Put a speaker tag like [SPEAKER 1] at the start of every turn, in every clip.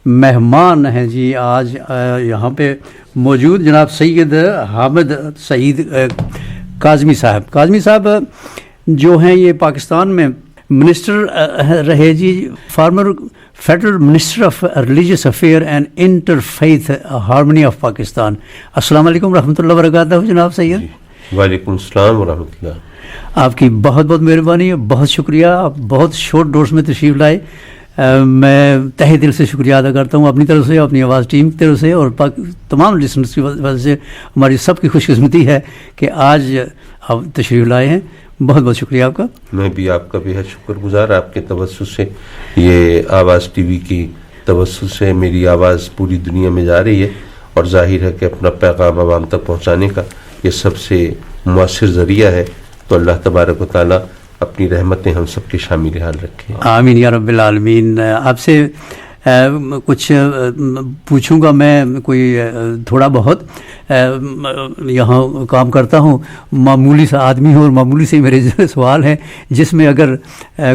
[SPEAKER 1] مہمان ہیں جی آج یہاں پہ موجود جناب سید حامد سعید کاظمی صاحب. کاظمی صاحب جو ہیں یہ پاکستان میں منسٹر رہے جی, former federal minister of religious affair and interfaith harmony of Pakistan. السلام علیکم ورحمۃ اللہ وبرکاتہ جناب سید.
[SPEAKER 2] وعلیکم السلام ورحمۃ اللہ.
[SPEAKER 1] آپ کی بہت بہت مہربانی ہے, بہت شکریہ, آپ بہت شارٹ ڈورس میں تشریف لائے. میں تہہ دل سے شکریہ ادا کرتا ہوں اپنی طرف سے, اپنی آواز ٹیم کی طرف سے, اور تمام لسنرس کی وجہ سے ہماری سب کی خوش قسمتی ہے کہ آج آپ تشریف لائے ہیں. بہت بہت شکریہ آپ کا.
[SPEAKER 2] میں بھی آپ کا بے حد شکر گزار. آپ کے توسط سے, یہ آواز ٹی وی کی توسط سے میری آواز پوری دنیا میں جا رہی ہے, اور ظاہر ہے کہ اپنا پیغام عوام تک پہنچانے کا یہ سب سے مؤثر ذریعہ ہے. تو اللہ تبارک و تعالیٰ اپنی رحمتیں ہم سب کے شامل حال رکھیں.
[SPEAKER 1] آمین یا رب العالمین. آپ سے کچھ پوچھوں گا میں, کوئی تھوڑا بہت یہاں کام کرتا ہوں, معمولی سا آدمی ہوں, اور معمولی سے میرے سوال ہیں جس میں اگر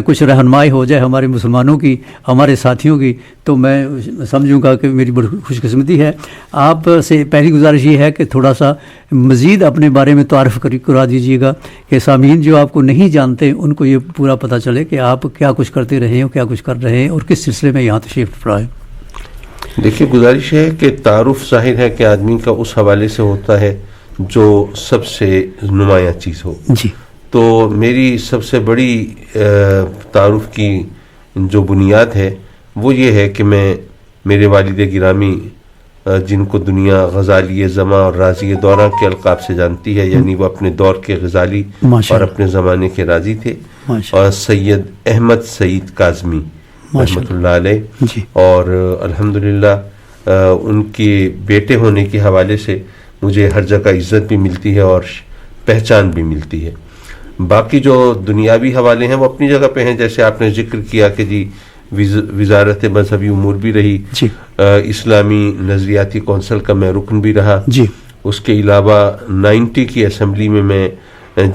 [SPEAKER 1] کچھ رہنمائی ہو جائے ہمارے مسلمانوں کی, ہمارے ساتھیوں کی, تو میں سمجھوں گا کہ میری بڑی خوش قسمتی ہے. آپ سے پہلی گزارش یہ ہے کہ تھوڑا سا مزید اپنے بارے میں تعارف کرا دیجیے گا کہ سامعین جو آپ کو نہیں جانتے ان کو یہ پورا پتہ چلے کہ آپ کیا کچھ کرتے رہے ہیں, کیا کچھ کر رہے ہیں, اور کس سلسلے میں یہاں تشریف لائے.
[SPEAKER 2] دیکھیے, گزارش ہے کہ تعارف ظاہر ہے کہ آدمی کا اس حوالے سے ہوتا ہے جو سب سے نمایاں چیز ہو.
[SPEAKER 1] جی.
[SPEAKER 2] تو میری سب سے بڑی تعارف کی جو بنیاد ہے وہ یہ ہے کہ میں میرے والد گرامی جن کو دنیا غزالی زماں اور رازی دورہ کے القاب سے جانتی ہے, یعنی وہ اپنے دور کے غزالی اور اپنے زمانے کے رازی تھے, اور سید احمد سعید کاظمی رحمۃ اللہ علیہ.
[SPEAKER 1] جی.
[SPEAKER 2] اور الحمدللہ ان کے بیٹے ہونے کے حوالے سے مجھے ہر جگہ عزت بھی ملتی ہے اور پہچان بھی ملتی ہے. باقی جو دنیاوی حوالے ہیں وہ اپنی جگہ پہ ہیں, جیسے آپ نے ذکر کیا کہ جی وزارت مذہبی امور بھی رہی,
[SPEAKER 1] جی.
[SPEAKER 2] اسلامی نظریاتی کونسل کا میں رکن بھی رہا.
[SPEAKER 1] جی.
[SPEAKER 2] اس کے علاوہ 90 کی اسمبلی میں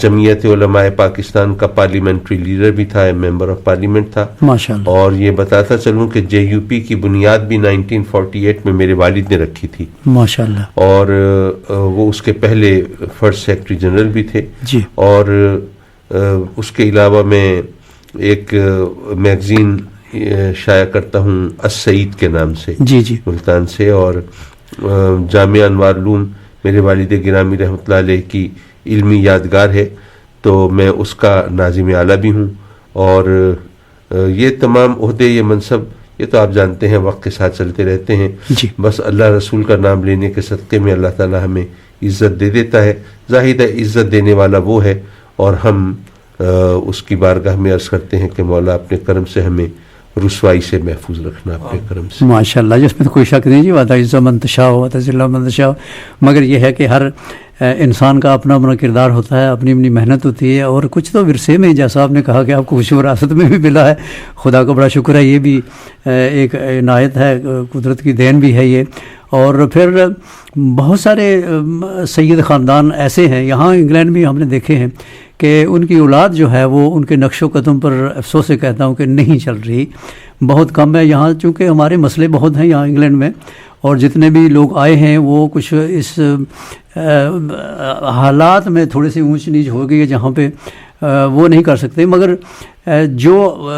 [SPEAKER 2] جمعیت علماء پاکستان کا پارلیمنٹری لیڈر بھی تھا, ممبر آف پارلیمنٹ تھا.
[SPEAKER 1] ماشاءاللہ.
[SPEAKER 2] اور یہ بتاتا چلوں کہ جے یو پی کی بنیاد بھی 1948 میں میرے والد نے رکھی تھی.
[SPEAKER 1] ماشاءاللہ.
[SPEAKER 2] اور وہ اس کے پہلے فرسٹ سیکرٹری جنرل بھی تھے.
[SPEAKER 1] جی.
[SPEAKER 2] اور اس کے علاوہ میں ایک میگزین شائع کرتا ہوں السعید کے نام سے.
[SPEAKER 1] جی. جی.
[SPEAKER 2] ملتان سے. اور جامعہ انوار علوم میرے والد گرامی رحمۃ اللہ علیہ کی علمی یادگار ہے, تو میں اس کا ناظم اعلیٰ بھی ہوں. اور یہ تمام عہدے, یہ منصب, یہ تو آپ جانتے ہیں وقت کے ساتھ چلتے رہتے ہیں.
[SPEAKER 1] جی.
[SPEAKER 2] بس اللہ رسول کا نام لینے کے صدقے میں اللہ تعالی ہمیں عزت دے دیتا ہے. ظاہر ہے عزت دینے والا وہ ہے, اور ہم اس کی بارگاہ میں عرض کرتے ہیں کہ مولا اپنے کرم سے ہمیں رسوائی سے محفوظ رکھنا, اپنے کرم سے.
[SPEAKER 1] ماشاءاللہ, جس میں تو کوئی شک نہیں جی. وَتَعِزُّ مَن تَشَاءُ وَتُذِلُّ مَن تَشَاءُ. مگر یہ ہے کہ ہر انسان کا اپنا اپنا کردار ہوتا ہے, اپنی اپنی محنت ہوتی ہے, اور کچھ تو ورثے میں, جیسا آپ نے کہا کہ آپ کو کچھ وراثت میں بھی ملا ہے, خدا کا بڑا شکر ہے. یہ بھی ایک عنایت ہے, قدرت کی دین بھی ہے یہ. اور پھر بہت سارے سید خاندان ایسے ہیں یہاں انگلینڈ میں ہم نے دیکھے ہیں کہ ان کی اولاد جو ہے وہ ان کے نقش و قدم پر افسوس سے کہتا ہوں کہ نہیں چل رہی, بہت کم ہے یہاں, چونکہ ہمارے مسئلے بہت ہیں یہاں انگلینڈ میں, اور جتنے بھی لوگ آئے ہیں وہ کچھ اس حالات میں تھوڑے سے اونچ نیچ ہو گئی ہے جہاں پہ وہ نہیں کر سکتے. مگر جو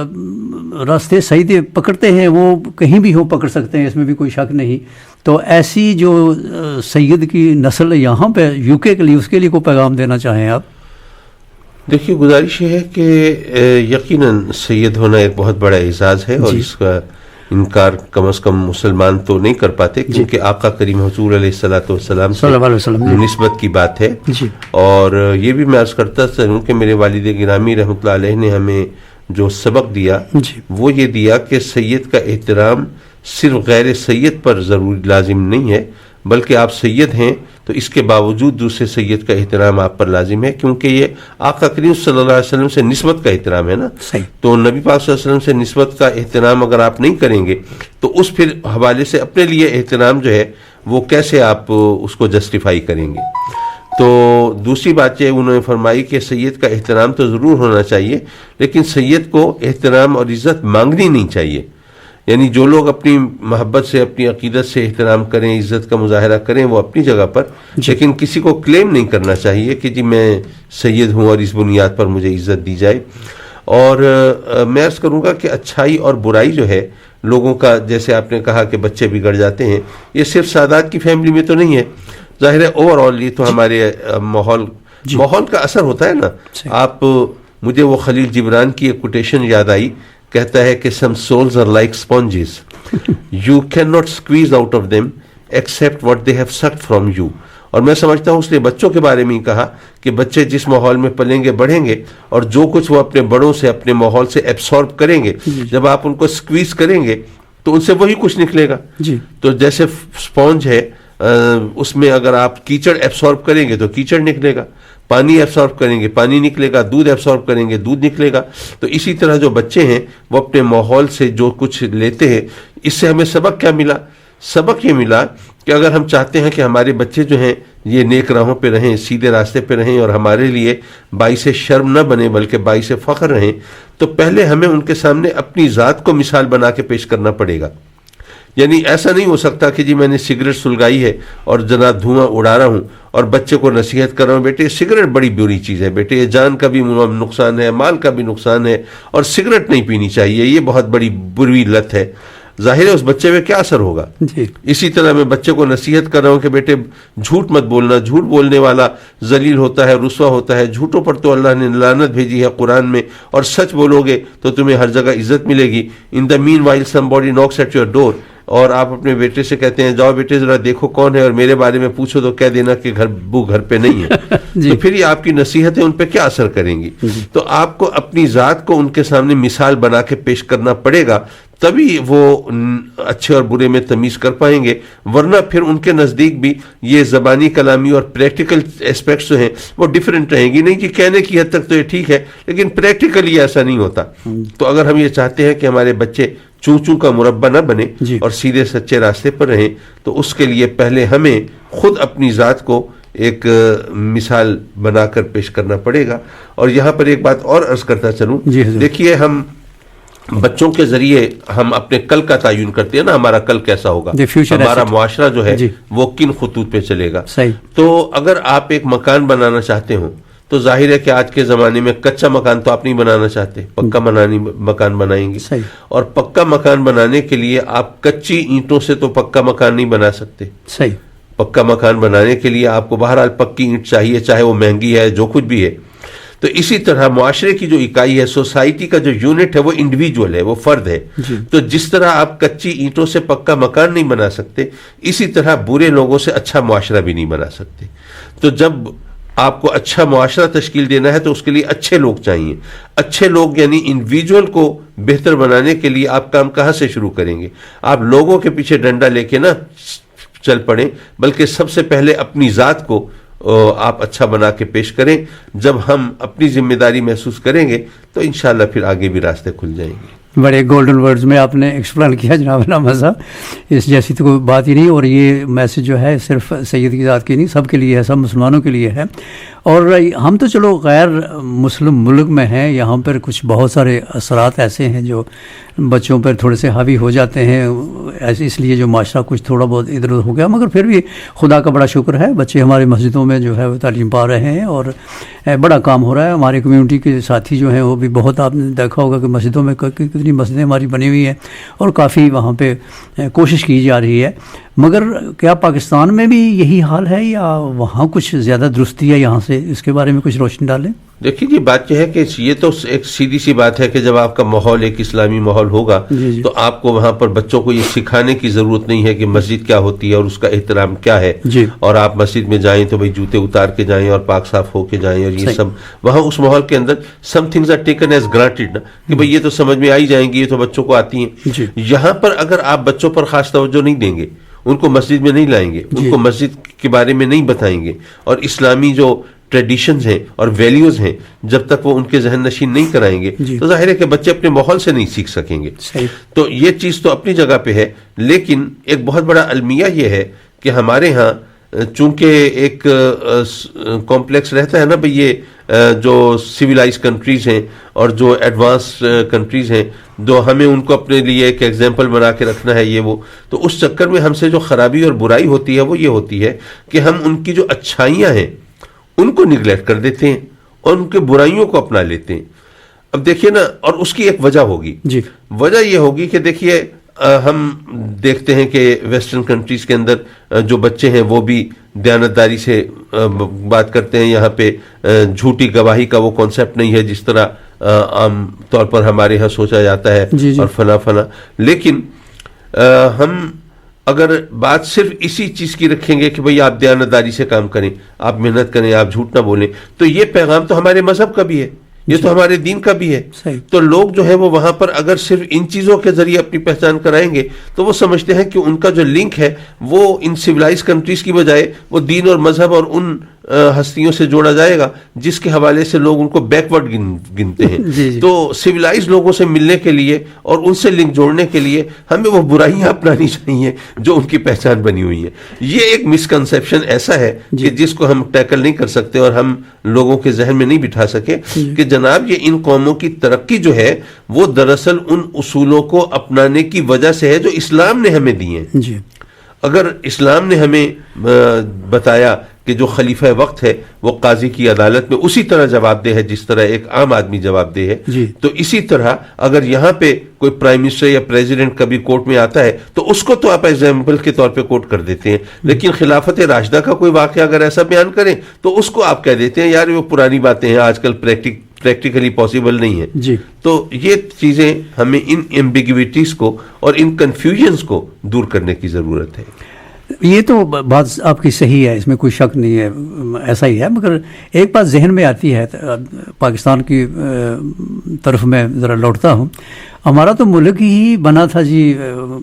[SPEAKER 1] راستے صحیح پکڑتے ہیں وہ کہیں بھی ہو پکڑ سکتے ہیں, اس میں بھی کوئی شک نہیں. تو ایسی جو سید کی نسل یہاں پہ یو کے لیے, اس کے لیے کوئی پیغام دینا چاہیں آپ؟
[SPEAKER 2] دیکھیے, گزارش یہ ہے کہ یقیناً سید ہونا ایک بہت بڑا اعزاز ہے, اور اس کا انکار کم از کم مسلمان تو نہیں کر پاتے, کیونکہ آقا کریم حضور علیہ الصلوۃ والسلام سے نسبت کی بات ہے. اور یہ بھی میں عرض کرتا چلوں کہ میرے والد گرامی رحمۃ اللہ علیہ نے ہمیں جو سبق دیا وہ یہ دیا کہ سید کا احترام صرف غیر سید پر ضروری لازم نہیں ہے, بلکہ آپ سید ہیں تو اس کے باوجود دوسرے سید کا احترام آپ پر لازم ہے, کیونکہ یہ آقا کریم صلی اللہ علیہ وسلم سے نسبت کا احترام ہے نا. تو نبی پاک صلی اللہ علیہ وسلم سے نسبت کا احترام اگر آپ نہیں کریں گے تو اس پھر حوالے سے اپنے لیے احترام جو ہے وہ کیسے آپ اس کو جسٹیفائی کریں گے. تو دوسری بات یہ انہوں نے فرمائی کہ سید کا احترام تو ضرور ہونا چاہیے, لیکن سید کو احترام اور عزت مانگنی نہیں چاہیے. یعنی جو لوگ اپنی محبت سے اپنی عقیدت سے احترام کریں عزت کا مظاہرہ کریں وہ اپنی جگہ پر لیکن کسی کو کلیم نہیں کرنا چاہیے کہ جی میں سید ہوں اور اس بنیاد پر مجھے عزت دی جائے. اور میں عرض کروں گا کہ اچھائی اور برائی جو ہے لوگوں کا جیسے آپ نے کہا کہ بچے بگڑ جاتے ہیں یہ صرف سادات کی فیملی میں تو نہیں ہے ظاہر ہے اوور آل یہ تو ہمارے ماحول کا اثر ہوتا ہے نا. آپ مجھے وہ خلیل جبران کی ایک کوٹیشن یاد آئی کہتا ہے کہ some souls are like sponges you cannot squeeze out of them except what they have sucked from you. اور میں سمجھتا ہوں اس نے بچوں کے بارے میں ہی کہا کہ بچے جس ماحول میں پلیں گے بڑھیں گے اور جو کچھ وہ اپنے بڑوں سے اپنے ماحول سے ایبسارب کریں گے جب آپ ان کو سکویز کریں گے تو ان سے وہی کچھ نکلے گا. تو جیسے اسپونج ہے اس میں اگر آپ کیچڑ ایبسارب کریں گے تو کیچڑ نکلے گا, پانی ایبسارب کریں گے پانی نکلے گا, دودھ ایبسارب کریں گے دودھ نکلے گا. تو اسی طرح جو بچے ہیں وہ اپنے ماحول سے جو کچھ لیتے ہیں اس سے ہمیں سبق کیا ملا؟ سبق یہ ملا کہ اگر ہم چاہتے ہیں کہ ہمارے بچے جو ہیں یہ نیک راہوں پہ رہیں سیدھے راستے پہ رہیں اور ہمارے لیے باعث شرم نہ بنے بلکہ باعث فخر رہیں تو پہلے ہمیں ان کے سامنے اپنی ذات کو مثال بنا کے پیش کرنا پڑے گا. یعنی ایسا نہیں ہو سکتا کہ جی میں نے سگریٹ سلگائی ہے اور جناب دھواں اڑا رہا ہوں اور بچے کو نصیحت کر رہا ہوں بیٹے سگریٹ بڑی بری چیز ہے بیٹے, یہ جان کا بھی نقصان ہے مال کا بھی نقصان ہے اور سگریٹ نہیں پینی چاہیے, یہ بہت بڑی بری لت ہے. ظاہر ہے اس بچے میں کیا اثر ہوگا؟ اسی طرح میں بچے کو نصیحت کر رہا ہوں کہ بیٹے جھوٹ مت بولنا, جھوٹ بولنے والا ذلیل ہوتا ہے رسوا ہوتا ہے, جھوٹوں پر تو اللہ نے لعنت بھیجی ہے قرآن میں, اور سچ بولو گے تو تمہیں ہر جگہ عزت ملے گی. In the meanwhile somebody knocks at your door, اور آپ اپنے بیٹے سے کہتے ہیں جاؤ بیٹے ذرا دیکھو کون ہے اور میرے بارے میں پوچھو تو کہہ دینا کہ گھر پہ نہیں ہے. تو پھر یہ آپ کی نصیحتیں ان پہ کیا اثر کریں گی؟ تو آپ کو اپنی ذات کو ان کے سامنے مثال بنا کے پیش کرنا پڑے گا تبھی وہ اچھے اور برے میں تمیز کر پائیں گے, ورنہ پھر ان کے نزدیک بھی یہ زبانی کلامی اور پریکٹیکل اسپیکٹس جو ہیں وہ ڈیفرنٹ رہیں گی. نہیں جی کہنے کی حد تک تو یہ ٹھیک ہے لیکن پریکٹیکلی ایسا نہیں ہوتا. تو اگر ہم یہ چاہتے ہیں کہ ہمارے بچے چوں چوں کا مربع نہ بنے اور سیدھے سچے راستے پر رہیں تو اس کے لیے پہلے ہمیں خود اپنی ذات کو ایک مثال بنا کر پیش کرنا پڑے گا. اور یہاں پر ایک بات اور عرض کرتا چلوں, دیکھیے ہم بچوں کے ذریعے ہم اپنے کل کا تعین کرتے ہیں نا, ہمارا کل کیسا ہوگا, ہمارا معاشرہ جو ہے وہ کن خطوط پہ چلے گا. تو اگر آپ ایک مکان بنانا چاہتے ہوں تو ظاہر ہے کہ آج کے زمانے میں کچا مکان تو آپ نہیں بنانا چاہتے, پکا مکان بنائیں گے. اور پکا مکان بنانے کے لیے آپ کچی اینٹوں سے تو پکا مکان نہیں بنا سکتے. پکا مکان بنانے کے لیے آپ کو بہرحال پکی اینٹ چاہیے, چاہے وہ مہنگی ہے جو کچھ بھی ہے. تو اسی طرح معاشرے کی جو اکائی ہے, سوسائٹی کا جو یونٹ ہے وہ انڈیویجول ہے, وہ فرد ہے. تو جس طرح آپ کچی اینٹوں سے پکا مکان نہیں بنا سکتے اسی طرح برے لوگوں سے اچھا معاشرہ بھی نہیں بنا سکتے. تو جب آپ کو اچھا معاشرہ تشکیل دینا ہے تو اس کے لیے اچھے لوگ چاہیے. اچھے لوگ یعنی انڈیویجول کو بہتر بنانے کے لیے آپ کام کہاں سے شروع کریں گے؟ آپ لوگوں کے پیچھے ڈنڈا لے کے نہ چل پڑیں بلکہ سب سے پہلے اپنی ذات کو آپ اچھا بنا کے پیش کریں. جب ہم اپنی ذمہ داری محسوس کریں گے تو انشاءاللہ پھر آگے بھی راستے کھل جائیں گے.
[SPEAKER 1] بڑے گولڈن ورڈز میں آپ نے ایکسپلین کیا جناب علامہ صاحب, اس جیسی تو کوئی بات ہی نہیں. اور یہ میسج جو ہے صرف سید کی ذات کی نہیں, سب کے لیے ہے, سب مسلمانوں کے لیے ہے. اور ہم تو چلو غیر مسلم ملک میں ہیں, یہاں پر کچھ بہت سارے اثرات ایسے ہیں جو بچوں پر تھوڑے سے حاوی ہو جاتے ہیں, اس لیے جو معاشرہ کچھ تھوڑا بہت ادھر ادھر ہو گیا. مگر پھر بھی خدا کا بڑا شکر ہے, بچے ہمارے مسجدوں میں جو ہے وہ تعلیم پا رہے ہیں اور بڑا کام ہو رہا ہے. ہماری کمیونٹی کے ساتھی جو ہیں وہ بھی بہت, آپ نے دیکھا ہوگا کہ مسجدوں میں کتنی مسجدیں ہماری بنی ہوئی ہیں اور کافی وہاں پہ کوشش کی جا رہی ہے. مگر کیا پاکستان میں بھی یہی حال ہے یا وہاں کچھ زیادہ درستی ہے یہاں سے؟ اس کے بارے میں کچھ روشنی ڈالیں.
[SPEAKER 2] دیکھیے جی بات یہ ہے کہ یہ تو ایک سیدھی سی بات ہے کہ جب آپ کا ماحول ایک اسلامی ماحول ہوگا تو آپ کو وہاں پر بچوں کو یہ سکھانے کی ضرورت نہیں ہے کہ مسجد کیا ہوتی ہے اور اس کا احترام کیا ہے. اور آپ مسجد میں جائیں تو بھائی جوتے اتار کے جائیں اور پاک صاف ہو کے جائیں, اور یہ سب وہاں اس ماحول کے اندر some things are taken as granted کہ بھائی یہ تو سمجھ میں آئی جائیں گی, یہ تو بچوں کو آتی ہیں. یہاں پر اگر آپ بچوں پر خاص توجہ نہیں دیں گے, ان کو مسجد میں نہیں لائیں گے, ان کو مسجد کے بارے میں نہیں بتائیں گے, اور اسلامی جو ٹریڈیشنز ہیں اور ویلیوز ہیں جب تک وہ ان کے ذہن نشین نہیں کرائیں گے تو ظاہر ہے کہ بچے اپنے ماحول سے نہیں سیکھ سکیں گے. تو یہ چیز تو اپنی جگہ پہ ہے, لیکن ایک بہت بڑا المیہ یہ ہے کہ ہمارے ہاں چونکہ ایک کمپلیکس رہتا ہے نا بھئی, یہ جو سویلائز کنٹریز ہیں اور جو ایڈوانس کنٹریز ہیں، جو ہمیں ان کو اپنے لیے ایک ایگزامپل بنا کے رکھنا ہے یہ وہ، تو اس چکر میں ہم سے جو خرابی اور برائی ہوتی ہے وہ یہ ہوتی ہے کہ ہم ان کی جو اچھائیاں ہیں ان کو نگلیکٹ کر دیتے ہیں اور ان کے برائیوں کو اپنا لیتے ہیں. اب دیکھیے نا، اور اس کی ایک وجہ ہوگی.
[SPEAKER 1] جی،
[SPEAKER 2] وجہ یہ ہوگی کہ دیکھیے ہم دیکھتے ہیں کہ ویسٹرن کنٹریز کے اندر جو بچے ہیں وہ بھی دیانتداری سے بات کرتے ہیں. یہاں پہ جھوٹی گواہی کا وہ کانسیپٹ نہیں ہے جس طرح عام طور پر ہمارے ہاں سوچا جاتا ہے.
[SPEAKER 1] جی جی.
[SPEAKER 2] اور فلاں فلاں. لیکن ہم اگر بات صرف اسی چیز کی رکھیں گے کہ بھئی آپ دیانتداری سے کام کریں، آپ محنت کریں، آپ جھوٹ نہ بولیں، تو یہ پیغام تو ہمارے مذہب کا بھی ہے، یہ تو ہمارے دین کا بھی ہے.
[SPEAKER 1] صحیح.
[SPEAKER 2] تو لوگ جو ہے وہ وہاں پر اگر صرف ان چیزوں کے ذریعے اپنی پہچان کرائیں گے تو وہ سمجھتے ہیں کہ ان کا جو لنک ہے وہ ان سویلائز کنٹریز کی بجائے وہ دین اور مذہب اور ان ہستیوں سے جوڑا جائے گا جس کے حوالے سے لوگ ان کو بیکورڈ گنتے ہیں.
[SPEAKER 1] جی جی.
[SPEAKER 2] تو سویلائز لوگوں سے ملنے کے لیے اور ان سے لنک جوڑنے کے لیے ہمیں وہ برائیاں اپنانی چاہیے جو ان کی پہچان بنی ہوئی ہیں. یہ ایک مسکنسیپشن ایسا ہے کہ جس کو ہم ٹیکل نہیں کر سکتے اور ہم لوگوں کے ذہن میں نہیں بٹھا سکے کہ جناب یہ ان قوموں کی ترقی جو ہے وہ دراصل ان اصولوں کو اپنانے کی وجہ سے ہے جو اسلام نے ہمیں دیے ہیں.
[SPEAKER 1] جی.
[SPEAKER 2] اگر اسلام نے ہمیں بتایا کہ جو خلیفہ وقت ہے وہ قاضی کی عدالت میں اسی طرح جواب دہ ہے جس طرح ایک عام آدمی جواب دہ ہے،
[SPEAKER 1] جی.
[SPEAKER 2] تو اسی طرح اگر یہاں پہ کوئی پرائم منسٹر یا پریزیڈنٹ کبھی کورٹ میں آتا ہے تو اس کو تو آپ ایگزامپل کے طور پہ کوٹ کر دیتے ہیں، لیکن خلافت راشدہ کا کوئی واقعہ اگر ایسا بیان کریں تو اس کو آپ کہہ دیتے ہیں یار وہ پرانی باتیں ہیں، آج کل پریکٹیکلی پاسبل نہیں ہے.
[SPEAKER 1] جی.
[SPEAKER 2] تو یہ چیزیں ہمیں ان ایمبیگوٹیز کو اور ان کنفیوژنز کو دور کرنے کی ضرورت ہے.
[SPEAKER 1] یہ تو بات آپ کی صحیح ہے، اس میں کوئی شک نہیں ہے، ایسا ہی ہے. مگر ایک بات ذہن میں آتی ہے، پاکستان کی طرف میں ذرا لوٹتا ہوں. ہمارا تو ملک ہی بنا تھا جی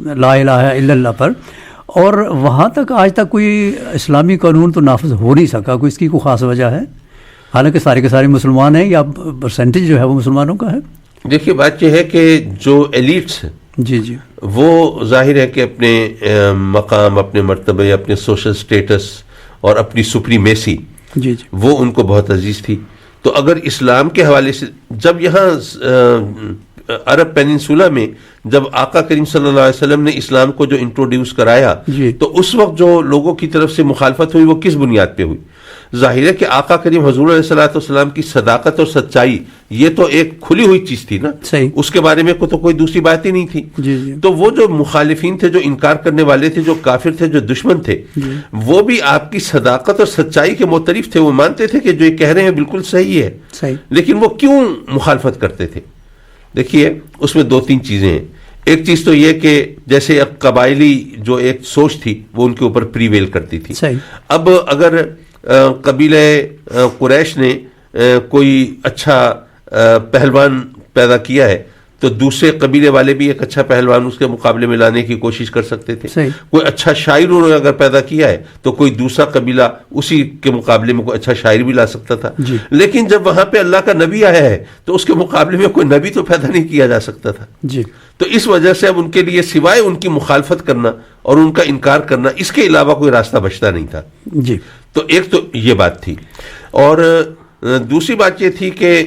[SPEAKER 1] لا الہ الا اللہ پر، اور وہاں تک آج تک کوئی اسلامی قانون تو نافذ ہو نہیں سکا. کوئی اس کی کوئی خاص وجہ ہے؟ حالانکہ سارے کے سارے مسلمان ہیں، یا پرسنٹیج جو ہے وہ مسلمانوں کا ہے. دیکھیے
[SPEAKER 2] بات یہ ہے کہ جو ایلیٹس ہیں
[SPEAKER 1] جی جی
[SPEAKER 2] وہ ظاہر ہے کہ اپنے مقام، اپنے مرتبے، اپنے سوشل سٹیٹس اور اپنی سپریمیسی
[SPEAKER 1] جی جی
[SPEAKER 2] وہ ان کو بہت عزیز تھی. تو اگر اسلام کے حوالے سے جب یہاں عرب پیننسولا میں جب آقا کریم صلی اللہ علیہ وسلم نے اسلام کو جو انٹروڈیوس کرایا
[SPEAKER 1] جی.
[SPEAKER 2] تو اس وقت جو لوگوں کی طرف سے مخالفت ہوئی وہ کس بنیاد پہ ہوئی؟ ظاہر ہے کہ آقا کریم حضور علیہ الصلوۃ والسلام کی صداقت اور سچائی یہ تو ایک کھلی ہوئی چیز تھی نا.
[SPEAKER 1] صحیح.
[SPEAKER 2] اس کے بارے میں تو کوئی دوسری بات ہی نہیں تھی.
[SPEAKER 1] جی جی.
[SPEAKER 2] تو وہ جو مخالفین تھے، جو انکار کرنے والے تھے، جو کافر تھے، جو دشمن تھے، وہ بھی آپ کی صداقت اور سچائی کے معترف تھے. وہ مانتے تھے کہ جو یہ کہہ رہے ہیں بالکل صحیح ہے.
[SPEAKER 1] صحیح.
[SPEAKER 2] لیکن وہ کیوں مخالفت کرتے تھے؟ دیکھیے اس میں دو تین چیزیں ہیں. ایک چیز تو یہ کہ جیسے قبائلی جو ایک سوچ تھی وہ ان کے اوپر پریویل کرتی تھی.
[SPEAKER 1] صحیح.
[SPEAKER 2] اب اگر قبیلہ قریش نے کوئی اچھا پہلوان پیدا کیا ہے تو دوسرے قبیلے والے بھی ایک اچھا پہلوان اس کے مقابلے میں لانے کی کوشش کر سکتے تھے.
[SPEAKER 1] صحیح.
[SPEAKER 2] کوئی اچھا شاعر انہوں نے اگر پیدا کیا ہے تو کوئی دوسرا قبیلہ اسی کے مقابلے میں کوئی اچھا شاعر بھی لا سکتا تھا.
[SPEAKER 1] جی.
[SPEAKER 2] لیکن جب وہاں پہ اللہ کا نبی آیا ہے تو اس کے مقابلے میں کوئی نبی تو پیدا نہیں کیا جا سکتا تھا.
[SPEAKER 1] جی.
[SPEAKER 2] تو اس وجہ سے اب ان کے لیے سوائے ان کی مخالفت کرنا اور ان کا انکار کرنا اس کے علاوہ کوئی راستہ بچتا نہیں تھا.
[SPEAKER 1] جی.
[SPEAKER 2] تو ایک تو یہ بات تھی، اور دوسری بات یہ تھی کہ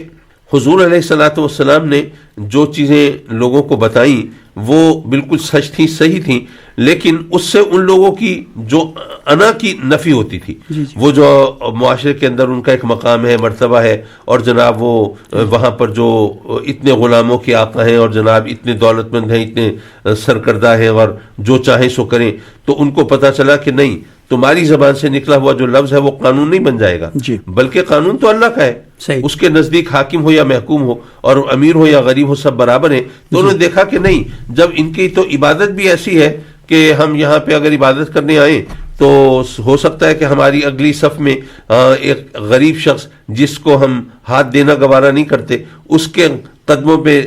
[SPEAKER 2] حضور علیہ الصلوۃ والسلام نے جو چیزیں لوگوں کو بتائیں وہ بالکل سچ تھیں، صحیح تھیں، لیکن اس سے ان لوگوں کی جو انا کی نفی ہوتی تھی.
[SPEAKER 1] جی جی.
[SPEAKER 2] وہ جو معاشرے کے اندر ان کا ایک مقام ہے، مرتبہ ہے، اور جناب وہ وہاں پر جو اتنے غلاموں کے آقا ہیں اور جناب اتنے دولت مند ہیں، اتنے سرکردہ ہیں اور جو چاہیں سو کریں، تو ان کو پتہ چلا کہ نہیں، تمہاری زبان سے نکلا ہوا جو لفظ ہے وہ قانون نہیں بن جائے گا.
[SPEAKER 1] جی.
[SPEAKER 2] بلکہ قانون تو اللہ کا ہے.
[SPEAKER 1] صحیح.
[SPEAKER 2] اس کے نزدیک حاکم ہو یا محکوم ہو اور امیر ہو یا غریب ہو سب برابر ہیں. تو انہوں نے دیکھا کہ نہیں، جب ان کی تو عبادت بھی ایسی ہے کہ ہم یہاں پہ اگر عبادت کرنے آئیں تو ہو سکتا ہے کہ ہماری اگلی صف میں ایک غریب شخص جس کو ہم ہاتھ دینا گوارا نہیں کرتے، اس کے قدموں پہ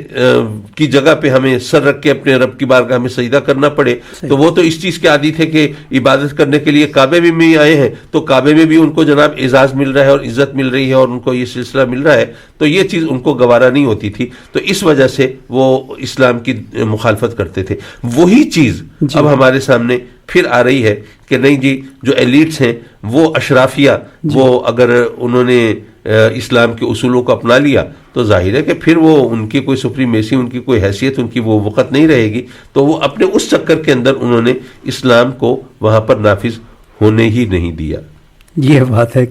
[SPEAKER 2] کی جگہ پہ ہمیں سر رکھ کے اپنے رب کی بارگاہ میں سجدہ کرنا پڑے. تو وہ تو اس چیز کے عادی تھے کہ عبادت کرنے کے لیے کعبے میں آئے ہیں تو کعبے میں بھی ان کو جناب اعزاز مل رہا ہے اور عزت مل رہی ہے اور ان کو یہ سلسلہ مل رہا ہے، تو یہ چیز ان کو گوارا نہیں ہوتی تھی. تو اس وجہ سے وہ اسلام کی مخالفت کرتے تھے. وہی چیز اب ہمارے سامنے پھر آ رہی ہے کہ نہیں جی، جو ایلیٹس ہیں وہ اشرافیہ، وہ اگر انہوں نے اسلام کے اصولوں کو اپنا لیا تو ظاہر ہے کہ پھر وہ ان کی کوئی سپریمیسی، ان کی کوئی حیثیت، ان کی وہ وقت نہیں رہے گی، تو وہ اپنے اس چکر کے اندر انہوں نے اسلام کو وہاں پر نافذ ہونے ہی نہیں دیا۔
[SPEAKER 1] یہ بات ہے۔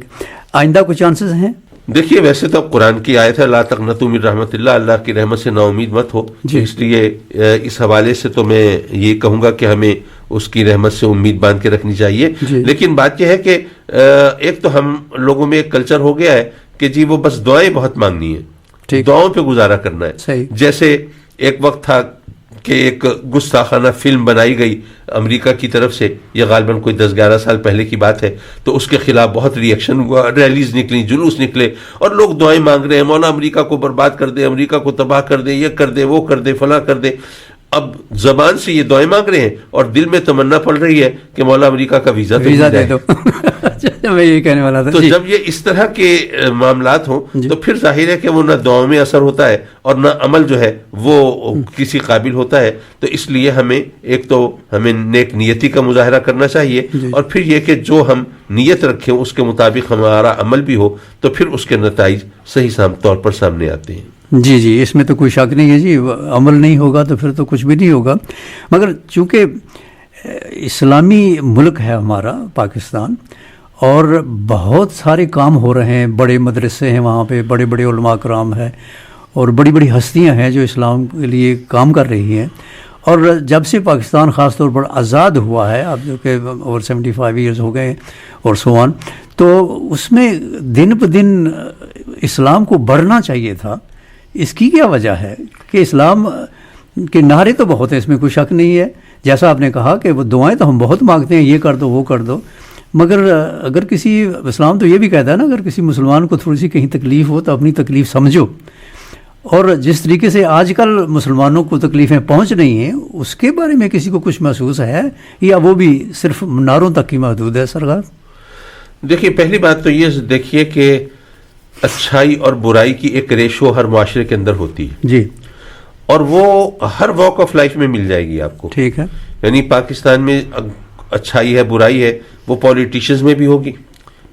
[SPEAKER 1] آئندہ کچھ چانسز ہیں؟
[SPEAKER 2] دیکھیے ویسے تو قرآن کی آیت ہے لا تقنطوا من رحمت اللہ، اللہ کی رحمت سے نا امید مت ہو، اس لیے اس حوالے سے تو میں یہ کہوں گا کہ ہمیں اس کی رحمت سے امید باندھ کے رکھنی چاہیے۔ لیکن بات یہ ہے کہ ایک تو ہم لوگوں میں ایک کلچر ہو گیا ہے کہ جی وہ بس دعائیں بہت مانگنی ہیں، دعاؤں پہ گزارا کرنا ہے۔ جیسے ایک وقت تھا کہ ایک گستاخانہ فلم بنائی گئی امریکہ کی طرف سے، یہ غالباً کوئی 10-11 سال پہلے کی بات ہے، تو اس کے خلاف بہت ری ایکشن ہوا، ریلیز نکلی، جلوس نکلے، اور لوگ دعائیں مانگ رہے ہیں مولا امریکہ کو برباد کر دے، امریکہ کو تباہ کر دے، یہ کر دے، وہ کر دے، فلاں کر دے۔ اب زبان سے یہ دعائیں مانگ رہے ہیں اور دل میں تمنا پڑ رہی ہے کہ مولا امریکہ کا ویزا دے دو۔
[SPEAKER 1] میں یہی کہنے والا تھا۔
[SPEAKER 2] تو جب یہ اس طرح کے معاملات ہوں تو پھر ظاہر ہے کہ وہ نہ دعاؤں میں اثر ہوتا ہے اور نہ عمل جو ہے وہ کسی قابل ہوتا ہے۔ تو اس لیے ہمیں ایک تو ہمیں نیک نیتی کا مظاہرہ کرنا چاہیے، اور پھر یہ کہ جو ہم نیت رکھیں اس کے مطابق ہمارا عمل بھی ہو، تو پھر اس کے نتائج صحیح طور پر سامنے آتے ہیں۔
[SPEAKER 1] جی جی، اس میں تو کوئی شک نہیں ہے جی، عمل نہیں ہوگا تو پھر تو کچھ بھی نہیں ہوگا۔ مگر چونکہ اسلامی ملک ہے ہمارا پاکستان، اور بہت سارے کام ہو رہے ہیں، بڑے مدرسے ہیں وہاں پہ، بڑے بڑے علماء کرام ہیں، اور بڑی بڑی ہستیاں ہیں جو اسلام کے لیے کام کر رہی ہیں، اور جب سے پاکستان خاص طور پر آزاد ہوا ہے، اب جو کہ اوور 75 ایئرز ہو گئے اور سو آن، تو اس میں دن بہ دن اسلام کو بڑھنا چاہیے تھا۔ اس کی کیا وجہ ہے کہ اسلام کے نعرے تو بہت ہیں، اس میں کوئی شک نہیں ہے، جیسا آپ نے کہا کہ وہ دعائیں تو ہم بہت مانگتے ہیں، یہ کر دو وہ کر دو، مگر اگر کسی اسلام تو یہ بھی کہتا ہے نا، اگر کسی مسلمان کو تھوڑی سی کہیں تکلیف ہو تو اپنی تکلیف سمجھو، اور جس طریقے سے آج کل مسلمانوں کو تکلیفیں پہنچ رہی ہیں اس کے بارے میں کسی کو کچھ محسوس ہے، یا وہ بھی صرف نعروں تک ہی محدود ہے؟ سرکار
[SPEAKER 2] دیکھیے پہلی بات تو یہ دیکھیے کہ اچھائی اور برائی کی ایک ریشو ہر معاشرے کے اندر ہوتی ہے
[SPEAKER 1] جی،
[SPEAKER 2] اور وہ ہر واک آف لائف میں مل جائے گی آپ کو۔
[SPEAKER 1] ٹھیک ہے،
[SPEAKER 2] یعنی پاکستان میں اچھائی ہے، برائی ہے، وہ پولیٹیشنز میں بھی ہوگی،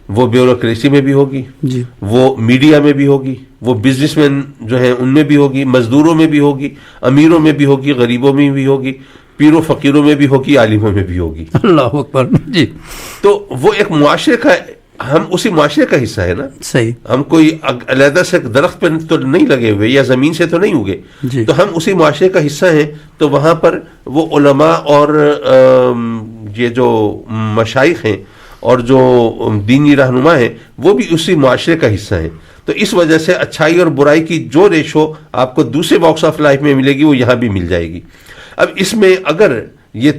[SPEAKER 2] وہ بیوروکریسی میں بھی ہوگی،
[SPEAKER 1] جی،
[SPEAKER 2] وہ میڈیا میں بھی ہوگی، وہ بزنس مین جو ہیں ان میں بھی ہوگی، مزدوروں میں بھی ہوگی، امیروں میں بھی ہوگی، غریبوں میں بھی ہوگی، پیروں فقیروں میں بھی ہوگی، عالموں میں بھی ہوگی۔
[SPEAKER 1] اللہ اکبر۔ جی،
[SPEAKER 2] تو وہ ایک معاشرے کا، ہم اسی معاشرے کا حصہ ہے نا۔
[SPEAKER 1] صحیح،
[SPEAKER 2] ہم کوئی علیحدہ سے درخت پہ تو نہیں لگے ہوئے یا زمین سے تو نہیں ہوگے، تو ہم اسی معاشرے کا حصہ ہیں۔ تو وہاں پر وہ علماء اور یہ جو مشائخ ہیں اور جو دینی رہنما ہیں وہ بھی اسی معاشرے کا حصہ ہیں۔ تو اس وجہ سے اچھائی اور برائی کی جو ریشو آپ کو دوسرے باکس آف لائف میں ملے گی وہ یہاں بھی مل جائے گی۔ اب اس میں اگر یہ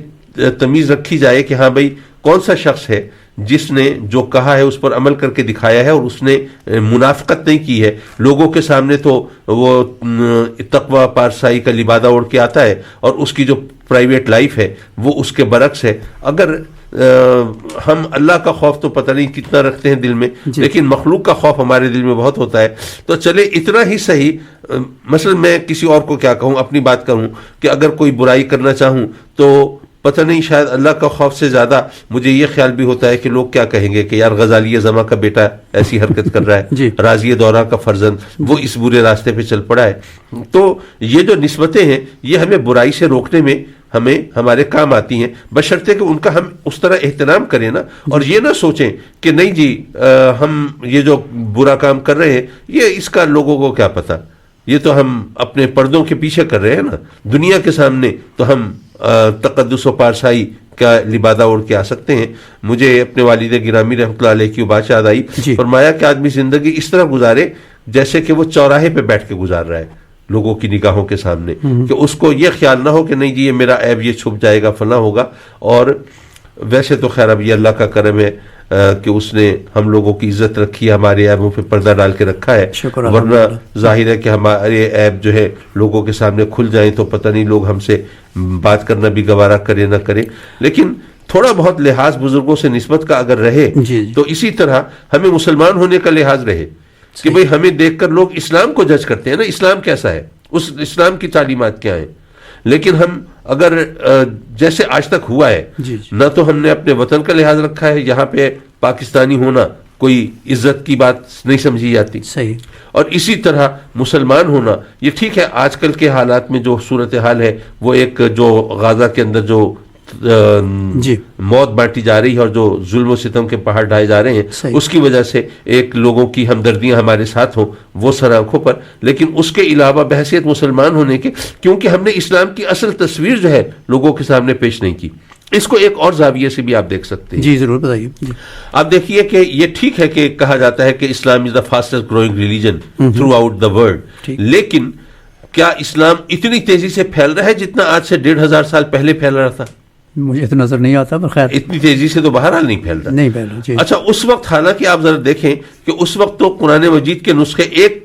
[SPEAKER 2] تمیز رکھی جائے کہ ہاں بھائی کون سا شخص ہے جس نے جو کہا ہے اس پر عمل کر کے دکھایا ہے اور اس نے منافقت نہیں کی ہے، لوگوں کے سامنے تو وہ تقوی پارسائی کا لبادہ اوڑھ کے آتا ہے اور اس کی جو پرائیویٹ لائف ہے وہ اس کے برعکس ہے۔ اگر ہم اللہ کا خوف تو پتہ نہیں کتنا رکھتے ہیں دل میں، لیکن مخلوق کا خوف ہمارے دل میں بہت ہوتا ہے، تو چلے اتنا ہی صحیح۔ مثلا میں کسی اور کو کیا کہوں، اپنی بات کروں کہ اگر کوئی برائی کرنا چاہوں تو پتہ نہیں شاید اللہ کا خوف سے زیادہ مجھے یہ خیال بھی ہوتا ہے کہ لوگ کیا کہیں گے کہ یار غزالی زماں کا بیٹا ایسی حرکت کر رہا ہے، راضی دورہ کا فرزند وہ اس برے راستے پہ چل پڑا ہے۔ تو یہ جو نسبتیں ہیں یہ ہمیں برائی سے روکنے میں ہمیں ہمارے کام آتی ہیں، بشرطے کہ ان کا ہم اس طرح اہتمام کریں نا، اور یہ نہ سوچیں کہ نہیں جی ہم یہ جو برا کام کر رہے ہیں یہ اس کا لوگوں کو کیا پتہ، یہ تو ہم اپنے پردوں کے پیچھے کر رہے ہیں نا، دنیا کے سامنے تو ہم تقدس و پارسائی کا لبادہ اوڑھ کے آ سکتے ہیں۔ مجھے اپنے والد گرامی رحمۃ اللہ علیہ کی بات یاد آئی، فرمایا کہ آدمی زندگی اس طرح گزارے جیسے کہ وہ چوراہے پہ بیٹھ کے گزار رہا ہے لوگوں کی نگاہوں کے سامنے، کہ اس کو یہ خیال نہ ہو کہ نہیں جی یہ میرا عیب یہ چھپ جائے گا فلاں ہوگا۔ اور ویسے تو خیر اب یہ اللہ کا کرم ہے کہ اس نے ہم لوگوں کی عزت رکھی ہے، ہمارے عیبوں پہ پردہ ڈال کے رکھا ہے، ورنہ ظاہر ہے کہ ہمارے عیب جو ہے لوگوں کے سامنے کھل جائیں تو پتہ نہیں لوگ ہم سے بات کرنا بھی گوارا کرے نہ کرے۔ لیکن تھوڑا بہت لحاظ بزرگوں سے نسبت کا اگر رہے تو اسی طرح ہمیں مسلمان ہونے کا لحاظ رہے کہ بھئی ہمیں دیکھ کر لوگ اسلام کو جج کرتے ہیں نا، اسلام کیسا ہے، اس اسلام کی تعلیمات کیا ہیں۔ لیکن ہم اگر جیسے آج تک ہوا ہے نہ تو ہم نے اپنے وطن کا لحاظ رکھا ہے، یہاں پہ پاکستانی ہونا کوئی عزت کی بات نہیں سمجھی جاتی.
[SPEAKER 1] صحیح.
[SPEAKER 2] اور اسی طرح مسلمان ہونا یہ ٹھیک ہے، آج کل کے حالات میں جو صورتحال ہے وہ ایک جو غزہ کے اندر جو موت بانٹی جا رہی ہے اور جو ظلم و ستم کے پہاڑ ڈھائے جا رہے ہیں، اس کی وجہ سے ایک لوگوں کی ہمدردیاں ہمارے ساتھ ہوں وہ سر آنکھوں پر. لیکن اس کے علاوہ بحیثیت مسلمان ہونے کے، کیونکہ ہم نے اسلام کی اصل تصویر جو ہے لوگوں کے سامنے پیش نہیں کی. اس کو ایک اور زاویے سے بھی آپ دیکھ سکتے ہیں.
[SPEAKER 1] جی ضرور بتائیے.
[SPEAKER 2] آپ دیکھیے کہ یہ ٹھیک ہے کہ کہا جاتا ہے کہ Islam is the fastest growing religion throughout the world, لیکن کیا اسلام اتنی تیزی سے پھیل رہا ہے جتنا آج سے 1500 سال پہلے پھیل رہا تھا؟
[SPEAKER 1] مجھے تو نظر نہیں آتا، پر خیر
[SPEAKER 2] اتنی تیزی سے تو بہرحال نہیں پھیلتا.
[SPEAKER 1] نہیں پھیلا. جی.
[SPEAKER 2] اچھا، اس وقت حالانکہ آپ ذرا دیکھیں کہ اس وقت تو قرآن مجید کے نسخے ایک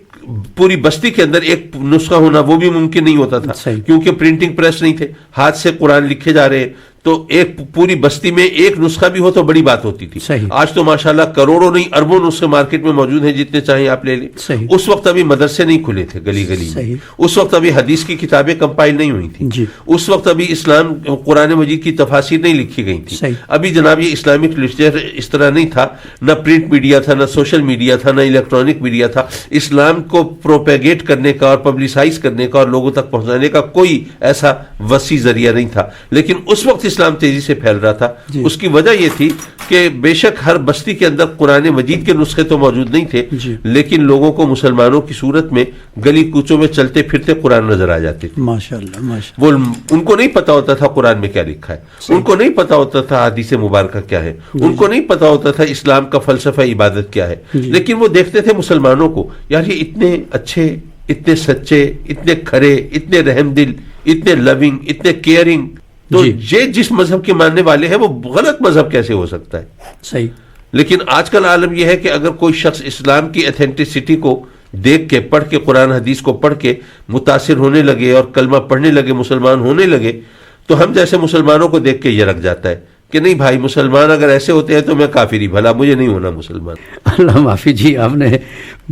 [SPEAKER 2] پوری بستی کے اندر ایک نسخہ ہونا وہ بھی ممکن نہیں ہوتا تھا، کیونکہ پرنٹنگ پریس نہیں تھے، ہاتھ سے قرآن لکھے جا رہے، تو ایک پوری بستی میں ایک نسخہ بھی ہو تو بڑی بات ہوتی تھی. آج تو ماشاءاللہ کروڑوں نہیں اربوں نسخے مارکیٹ میں موجود ہیں، جتنے چاہیں آپ لے لیں. اس وقت ابھی مدرسے نہیں کھلے تھے گلی گلی میں، اس وقت ابھی حدیث کی کتابیں کمپائل نہیں ہوئی تھیں، اس وقت ابھی اسلام قرآن مجید کی تفاسیر نہیں لکھی گئی تھی. ابھی جناب یہ اسلامک لٹریچر اس طرح نہیں تھا، نہ پرنٹ میڈیا تھا، نہ سوشل میڈیا تھا، نہ الیکٹرانک میڈیا تھا. اسلام کو پروپیگیٹ کرنے کا اور پبلسائز کرنے کا اور لوگوں تک پہنچانے کا کوئی ایسا وسیع ذریعہ نہیں تھا. لیکن اس وقت اسلام تیزی سے پھیل رہا تھا. اس کی وجہ یہ تھی کہ بے شک ہر بستی کے اندر قرآن مجید کے نسخے تو موجود نہیں تھے، لیکن لوگوں کو مسلمانوں کی صورت میں گلی کوچوں میں چلتے پھرتے قرآن نظر آ جاتے تھے.
[SPEAKER 1] ماشاءاللہ.
[SPEAKER 2] وہ ان کو نہیں پتا ہوتا تھا قرآن میں کیا لکھا ہے، ان کو نہیں پتا ہوتا تھا حدیث مبارکہ کیا ہے، ان کو نہیں پتا ہوتا تھا اسلام کا فلسفہ عبادت کیا ہے. لیکن وہ دیکھتے تھے مسلمانوں کو، یار یہ اتنے اچھے، اتنے سچے، اتنے کھرے، اتنے رحم دل، اتنے لونگ، اتنے کیئرنگ، تو یہ جس مذہب کے ماننے والے ہیں وہ غلط مذہب کیسے ہو سکتا ہے؟
[SPEAKER 1] صحیح.
[SPEAKER 2] لیکن آج کل عالم یہ ہے کہ اگر کوئی شخص اسلام کی ایتھینٹسٹی کو دیکھ کے، پڑھ کے، قرآن حدیث کو پڑھ کے متاثر ہونے لگے اور کلمہ پڑھنے لگے، مسلمان ہونے لگے، تو ہم جیسے مسلمانوں کو دیکھ کے یہ رکھ جاتا ہے کہ نہیں بھائی مسلمان اگر ایسے ہوتے ہیں تو میں کافر ہی، بھلا مجھے نہیں ہونا مسلمان.
[SPEAKER 1] اللہ معافی جی، آپ نے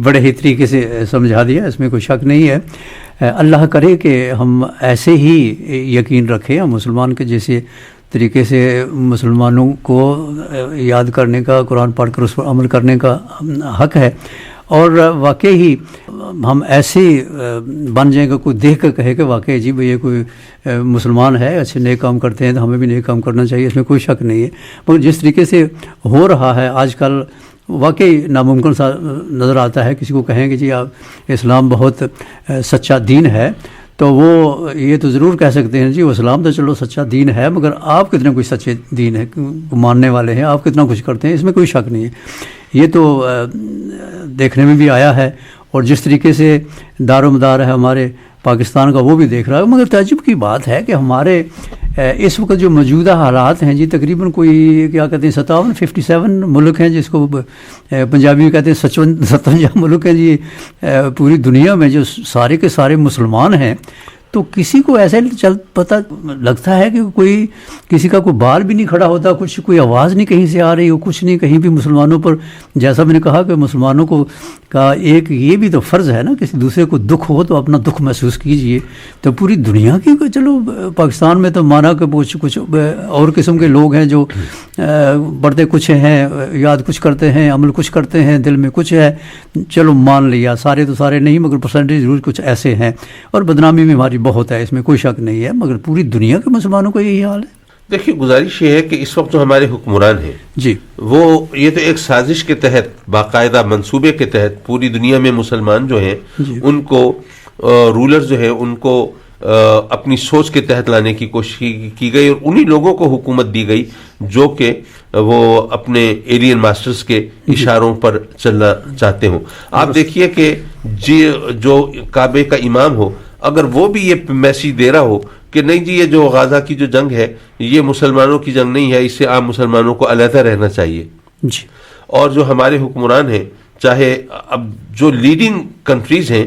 [SPEAKER 1] بڑے ہی طریقے سے سمجھا دیا، اس میں کوئی شک نہیں ہے. اللہ کرے کہ ہم ایسے ہی یقین رکھیں، ہم مسلمان کے جیسے طریقے سے مسلمانوں کو یاد کرنے کا، قرآن پڑھ کر اس پر عمل کرنے کا حق ہے. اور واقعی ہی ہم ایسے بن جائیں گے، کوئی دیکھ کر کہے کہ واقعی جی یہ کوئی مسلمان ہے، اچھے نیک کام کرتے ہیں تو ہمیں بھی نیک کام کرنا چاہیے، اس میں کوئی شک نہیں ہے. مگر جس طریقے سے ہو رہا ہے آج کل، واقعی ناممکن سا نظر آتا ہے. کسی کو کہیں کہ جی آپ اسلام بہت سچا دین ہے، تو وہ یہ تو ضرور کہہ سکتے ہیں جی وہ اسلام تو چلو سچا دین ہے، مگر آپ کتنے کوئی سچے دین ہے ماننے والے ہیں، آپ کتنا کچھ کرتے ہیں، اس میں کوئی شک نہیں ہے. یہ تو دیکھنے میں بھی آیا ہے، اور جس طریقے سے دار و مدار ہے ہمارے پاکستان کا وہ بھی دیکھ رہا ہے. مگر تعجب کی بات ہے کہ ہمارے اس وقت جو موجودہ حالات ہیں جی، تقریباً کوئی کیا کہتے ہیں 57 ملک ہیں، جس کو پنجابی میں کہتے ہیں 57 ملک ہیں جی پوری دنیا میں، جو سارے کے سارے مسلمان ہیں. تو کسی کو ایسا پتہ لگتا ہے کہ کوئی کسی کا کوئی بال بھی نہیں کھڑا ہوتا، کچھ کوئی آواز نہیں کہیں سے آ رہی ہو، کچھ نہیں کہیں بھی مسلمانوں پر. جیسا میں نے کہا کہ مسلمانوں کو کا ایک یہ بھی تو فرض ہے نا، کسی دوسرے کو دکھ ہو تو اپنا دکھ محسوس کیجئے. تو پوری دنیا کی، چلو پاکستان میں تو مانا کہ کچھ اور قسم کے لوگ ہیں جو پڑھتے کچھ ہیں، یاد کچھ کرتے ہیں، عمل کچھ کرتے ہیں، دل میں کچھ ہے، چلو مان لیا. سارے تو سارے نہیں، مگر پرسنٹیج ضرور کچھ ایسے ہیں، اور بدنامی میں ہماری بہت ہے، اس میں کوئی شک نہیں ہے. مگر پوری دنیا کے مسلمانوں کا یہی حال ہے.
[SPEAKER 2] دیکھیے گزارش یہ ہے کہ اس وقت جو ہمارے حکمران ہیں
[SPEAKER 1] جی،
[SPEAKER 2] وہ یہ تو ایک سازش کے تحت، باقاعدہ منصوبے کے تحت پوری دنیا میں مسلمان جو ہیں ان کو رولر جو ہیں ان کو اپنی سوچ کے تحت لانے کی کوشش کی گئی، اور انہی لوگوں کو حکومت دی گئی جو کہ وہ اپنے ایلین ماسٹرز کے اشاروں پر چلنا چاہتے ہوں. آپ دیکھیے کہ جو کعبے کا امام ہو، اگر وہ بھی یہ میسیج دے رہا ہو کہ نہیں جی یہ جو غزہ کی جو جنگ ہے یہ مسلمانوں کی جنگ نہیں ہے، اس سے عام مسلمانوں کو علیحدہ رہنا چاہیے
[SPEAKER 1] جی.
[SPEAKER 2] اور جو ہمارے حکمران ہیں، چاہے اب جو لیڈنگ کنٹریز ہیں،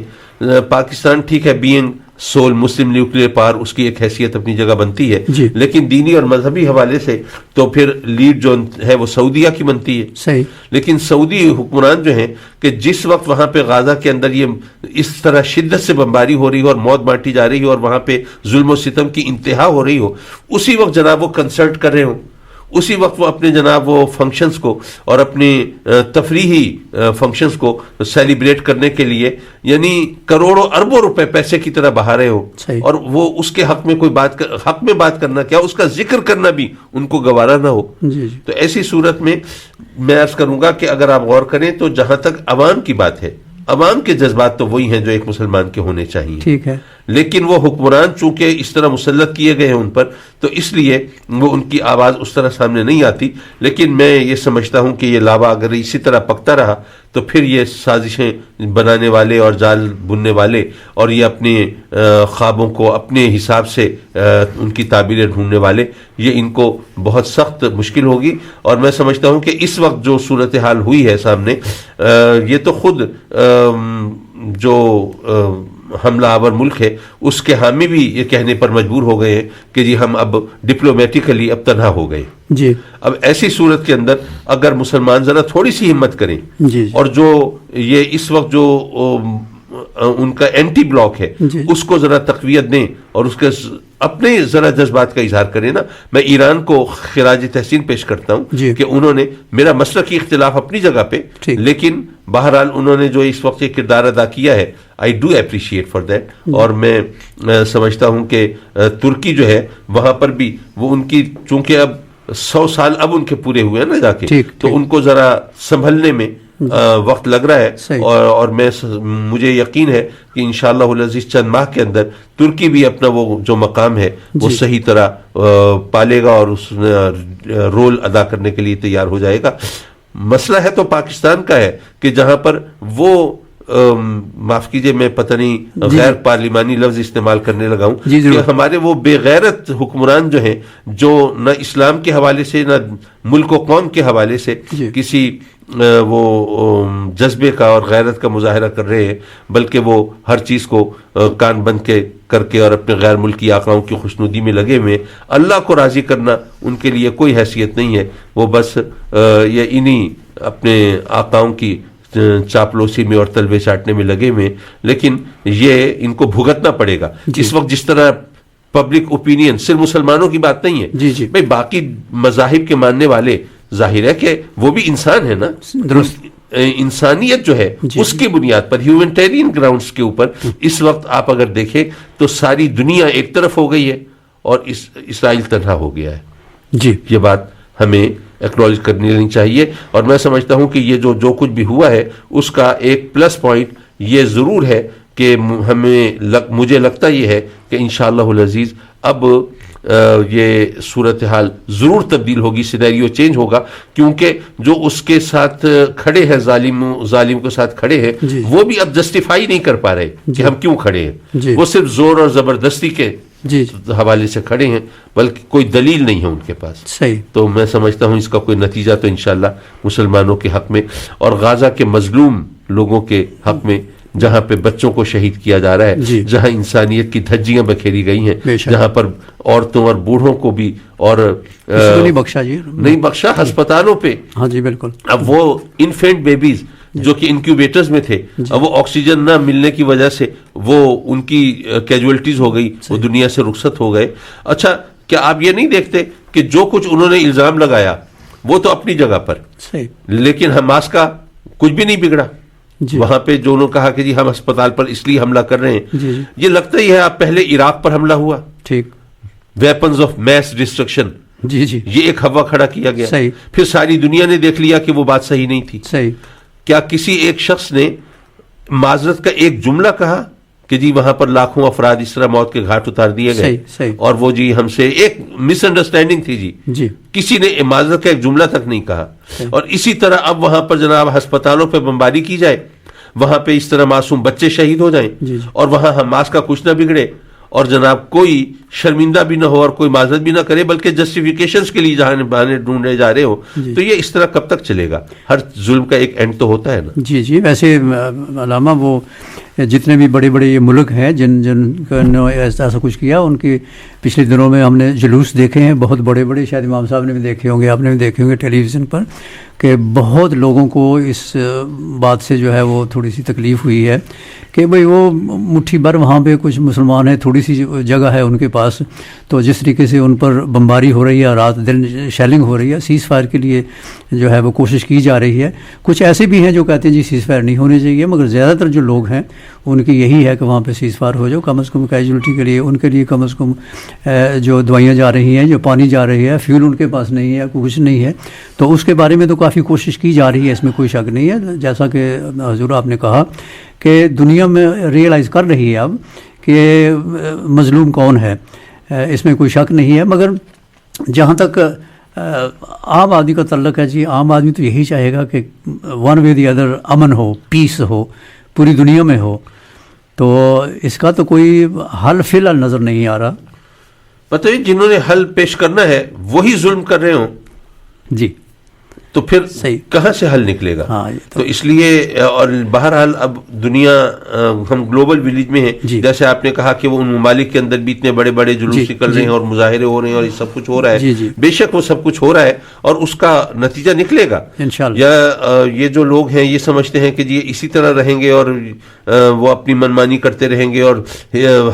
[SPEAKER 2] پاکستان ٹھیک ہے بینگ سول مسلم نیوکلیئر پاور، اس کی ایک حیثیت اپنی جگہ بنتی ہے
[SPEAKER 1] جی.
[SPEAKER 2] لیکن دینی اور مذہبی حوالے سے تو پھر لیڈ جو ہے وہ سعودیہ کی بنتی ہے.
[SPEAKER 1] صحیح.
[SPEAKER 2] لیکن سعودی حکمران جو ہیں کہ جس وقت وہاں پہ غزہ کے اندر یہ اس طرح شدت سے بمباری ہو رہی ہو اور موت بانٹی جا رہی ہو اور وہاں پہ ظلم و ستم کی انتہا ہو رہی ہو، اسی وقت جناب وہ کنسلٹ کر رہے ہوں، اسی وقت وہ اپنے جناب وہ فنکشنز کو اور اپنی تفریحی فنکشنز کو سیلیبریٹ کرنے کے لیے یعنی کروڑوں اربوں روپے پیسے کی طرح بہا رہے ہو, اور وہ اس کے حق میں کوئی حق میں بات کرنا کیا, اس کا ذکر کرنا بھی ان کو گوارا نہ ہو. تو ایسی صورت میں میں عرض کروں گا کہ اگر آپ غور کریں تو جہاں تک عوام کی بات ہے, عوام کے جذبات تو وہی ہیں جو ایک مسلمان کے ہونے چاہیے,
[SPEAKER 1] ٹھیک ہے,
[SPEAKER 2] لیکن وہ حکمران چونکہ اس طرح مسلط کیے گئے ہیں ان پر, تو اس لیے وہ ان کی آواز اس طرح سامنے نہیں آتی. لیکن میں یہ سمجھتا ہوں کہ یہ لاوا اگر اسی طرح پکتا رہا تو پھر یہ سازشیں بنانے والے اور جال بننے والے اور یہ اپنے خوابوں کو اپنے حساب سے ان کی تعبیریں ڈھونڈنے والے, یہ ان کو بہت سخت مشکل ہوگی. اور میں سمجھتا ہوں کہ اس وقت جو صورتحال ہوئی ہے سامنے, یہ تو خود جو حملہ آور ملک ہے اس کے حامی بھی یہ کہنے پر مجبور ہو گئے ہیں کہ جی ہم اب ڈپلومیٹیکلی اب تنہا ہو گئے.
[SPEAKER 1] جی
[SPEAKER 2] اب ایسی صورت کے اندر اگر مسلمان ذرا تھوڑی سی ہمت کریں, اور جو یہ اس وقت جو ان کا اینٹی بلاک ہے اس کو ذرا تقویت دیں اور اس کے اپنے ذرا جذبات کا اظہار کریں نا. میں ایران کو خراج تحسین پیش کرتا ہوں کہ انہوں نے, میرا مسلکی اختلاف اپنی جگہ پہ, لیکن بہرحال انہوں نے جو اس وقت یہ کردار ادا کیا ہے, I do appreciate for that. اور میں سمجھتا ہوں کہ ترکی جو ہے وہاں پر بھی وہ ان کی چونکہ اب 100 سال اب ان کے پورے ہوئے ہیں نا جا کے, تو ان کو ذرا سنبھلنے میں وقت لگ رہا ہے. اور مجھے یقین ہے کہ انشاءاللہ العزیز چند ماہ کے اندر ترکی بھی اپنا وہ جو مقام ہے وہ صحیح طرح پالے گا اور اس رول ادا کرنے کے لیے تیار ہو جائے گا. مسئلہ ہے تو پاکستان کا ہے کہ جہاں پر وہ معاف کیجئے میں پتہ نہیں غیر پارلیمانی لفظ استعمال کرنے لگا ہوں کہ ہمارے وہ بے غیرت حکمران جو ہیں, جو نہ اسلام کے حوالے سے نہ ملک و قوم کے حوالے سے کسی وہ جذبے کا اور غیرت کا مظاہرہ کر رہے ہیں, بلکہ وہ ہر چیز کو کان بند کر کے اور اپنے غیر ملکی آقاؤں کی خوشنودی میں لگے ہوئے. اللہ کو راضی کرنا ان کے لیے کوئی حیثیت نہیں ہے, وہ بس یہ انہی اپنے آقاؤں کی چاپلوسی میں اور تلوے چاٹنے میں لگے ہوئے. لیکن یہ ان کو بھگتنا پڑے گا. اس وقت جس طرح پبلک اوپینین صرف مسلمانوں کی بات نہیں ہے بھائی, باقی مذاہب کے ماننے والے ظاہر ہے کہ وہ بھی انسان ہے نا, درست انسانیت جو ہے اس کی بنیاد پر ہیومنٹیرین گراؤنڈز کے اوپر اس وقت آپ اگر دیکھیں تو ساری دنیا ایک طرف ہو گئی ہے اور اسرائیل تنہا ہو گیا ہے. یہ بات ہمیں ایکنالج کرنی لینی چاہیے. اور میں سمجھتا ہوں کہ یہ جو کچھ بھی ہوا ہے اس کا ایک پلس پوائنٹ یہ ضرور ہے کہ مجھے لگتا یہ ہے کہ انشاءاللہ العزیز اب یہ صورتحال ضرور تبدیل ہوگی, سینیریو چینج ہوگا, کیونکہ جو اس کے ساتھ کھڑے ہیں ظالم کے ساتھ کھڑے ہیں وہ بھی اب جسٹیفائی نہیں کر پا رہے کہ ہم کیوں کھڑے ہیں. وہ صرف زور اور زبردستی کے حوالے سے کھڑے ہیں, بلکہ کوئی دلیل نہیں ہے ان کے پاس. تو میں سمجھتا ہوں اس کا کوئی نتیجہ تو انشاءاللہ مسلمانوں کے حق میں اور غزہ کے مظلوم لوگوں کے حق میں, جہاں پہ بچوں کو شہید کیا جا رہا ہے, جہاں انسانیت کی دھجیاں بکھیری گئی ہیں, جہاں پر عورتوں اور بوڑھوں کو بھی اور نہیں بخشا ہسپتالوں پہ.
[SPEAKER 1] ہاں جی بالکل.
[SPEAKER 2] اب وہ انفینٹ بیبیز جو کہ انکیوبیٹرز میں تھے, اب وہ آکسیجن نہ ملنے کی وجہ سے وہ ان کی کیجویلٹیز ہو گئی, وہ دنیا سے رخصت ہو گئے. اچھا کیا آپ یہ نہیں دیکھتے کہ جو کچھ انہوں نے الزام لگایا وہ تو اپنی جگہ پر, لیکن حماس کا کچھ بھی نہیں بگڑا. وہاں پہ جو انہوں نے کہا کہ جی ہم ہسپتال پر اس لیے حملہ کر رہے ہیں, یہ لگتا ہی ہے آپ پہلے عراق پر حملہ ہوا, ویپنز آف میس ڈسٹرکشن, یہ ایک ہوا کھڑا کیا گیا, پھر ساری دنیا نے دیکھ لیا کہ وہ بات صحیح نہیں تھی. کیا کسی ایک شخص نے معذرت کا ایک جملہ کہا کہ جی وہاں پر لاکھوں افراد اس طرح موت کے گھاٹ اتار دیے گئے اور وہ جی ہم سے ایک مس انڈرسٹینڈنگ تھی جی, کسی نے معذرت کا ایک جملہ تک نہیں کہا. اور اسی طرح اب وہاں پر جناب ہسپتالوں پہ بمباری کی جائے, وہاں پہ اس طرح معصوم بچے شہید ہو جائیں اور وہاں حماس کا کچھ نہ بگڑے اور جناب کوئی شرمندہ بھی نہ ہو اور کوئی معذرت بھی نہ کرے, بلکہ جسٹیفیکیشنز کے لیے جہاں بہانے ڈھونڈے جا رہے ہو, تو یہ اس طرح کب تک چلے گا؟ ہر ظلم کا ایک اینڈ تو ہوتا ہے نا.
[SPEAKER 1] جی ویسے علامہ وہ جتنے بھی بڑے بڑے یہ ملک ہیں جن نے ایسا کچھ کیا، ان کی پچھلے دنوں میں ہم نے جلوس دیکھے ہیں بہت بڑے بڑے، شاید امام صاحب نے بھی دیکھے ہوں گے، آپ نے بھی دیکھے ہوں گے ٹیلی ویژن پر، کہ بہت لوگوں کو اس بات سے جو ہے وہ تھوڑی سی تکلیف ہوئی ہے کہ بھئی وہ مٹھی بھر وہاں پہ کچھ مسلمان ہیں، تھوڑی سی جگہ ہے ان کے پاس، تو جس طریقے سے ان پر بمباری ہو رہی ہے، رات دن شیلنگ ہو رہی ہے، سیز فائر کے لیے جو ہے وہ کوشش کی جا رہی ہے۔ کچھ ایسے بھی ہیں جو کہتے ہیں جی سیز فائر نہیں ہونی چاہیے، مگر زیادہ تر جو لوگ ہیں ان کی یہی ہے کہ وہاں پہ سیز فائر ہو جائے، کم از کم کیجولٹی کے لیے، ان کے لیے کم از کم جو دوائیاں جا رہی ہیں، جو پانی جا رہی ہے، فیول ان کے پاس نہیں ہے، کچھ نہیں ہے، تو اس کے بارے میں تو کافی کوشش کی جا رہی ہے، اس میں کوئی شک نہیں ہے۔ جیسا کہ حضور آپ نے کہا کہ دنیا میں ریئلائز کر رہی ہے اب کہ مظلوم کون ہے، اس میں کوئی شک نہیں ہے، مگر جہاں تک عام آدمی کا تعلق ہے جی، عام آدمی تو یہی چاہے گا کہ ون وے دی ادر امن ہو، پیس ہو، پوری دنیا میں ہو، تو اس کا تو کوئی حل فی الحال نظر نہیں آ رہا۔
[SPEAKER 2] پتہ ہے جنہوں نے حل پیش کرنا ہے وہی ظلم کر رہے ہوں
[SPEAKER 1] جی
[SPEAKER 2] تو پھر
[SPEAKER 1] صحیح
[SPEAKER 2] کہاں سے حل نکلے گا؟
[SPEAKER 1] ہاں
[SPEAKER 2] تو اس لیے اور بہرحال اب دنیا ہم گلوبل ولیج میں ہیں،
[SPEAKER 1] جی
[SPEAKER 2] جیسے آپ نے کہا کہ وہ ان ممالک کے اندر بھی اتنے بڑے بڑے جلوس نکل رہے ہیں اور مظاہرے ہو رہے ہیں اور یہ سب کچھ ہو رہا ہے،
[SPEAKER 1] جی جی
[SPEAKER 2] بے شک وہ سب کچھ ہو رہا ہے اور اس کا نتیجہ نکلے گا
[SPEAKER 1] انشاءاللہ۔
[SPEAKER 2] یا یہ جو لوگ ہیں یہ سمجھتے ہیں کہ جی اسی طرح رہیں گے اور وہ اپنی منمانی کرتے رہیں گے اور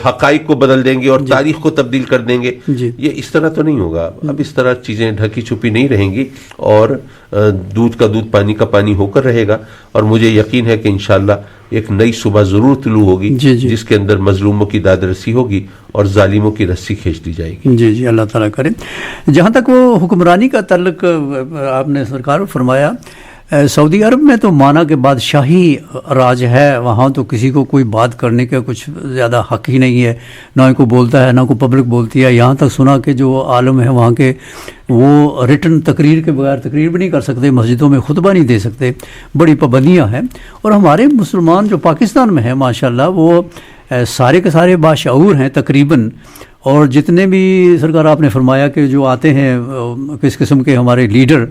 [SPEAKER 2] حقائق کو بدل دیں گے اور تاریخ کو تبدیل کر دیں گے،
[SPEAKER 1] جی
[SPEAKER 2] یہ اس طرح تو نہیں ہوگا۔ اب اس طرح چیزیں ڈھکی چھپی نہیں رہیں گی اور دودھ کا دودھ پانی کا پانی ہو کر رہے گا، اور مجھے یقین ہے کہ انشاءاللہ ایک نئی صبح ضرور طلوع ہوگی
[SPEAKER 1] جی جی
[SPEAKER 2] جس کے اندر مظلوموں کی داد رسی ہوگی اور ظالموں کی رسی کھینچ دی جائے گی۔
[SPEAKER 1] جی جی اللہ تعالیٰ کرے۔ جہاں تک وہ حکمرانی کا تعلق آپ نے سرکار فرمایا، سعودی عرب میں تو مانا کہ بادشاہی راج ہے، وہاں تو کسی کو کوئی بات کرنے کا کچھ زیادہ حق ہی نہیں ہے، نہ کوئی بولتا ہے نہ کوئی پبلک بولتی ہے۔ یہاں تک سنا کہ جو عالم ہیں وہاں کے وہ ریٹن تقریر کے بغیر تقریر بھی نہیں کر سکتے، مسجدوں میں خطبہ نہیں دے سکتے، بڑی پابندیاں ہیں۔ اور ہمارے مسلمان جو پاکستان میں ہیں ماشاءاللہ وہ سارے کے سارے باشعور ہیں تقریباً، اور جتنے بھی سرکار آپ نے فرمایا کہ جو آتے ہیں کس قسم کے ہمارے لیڈر،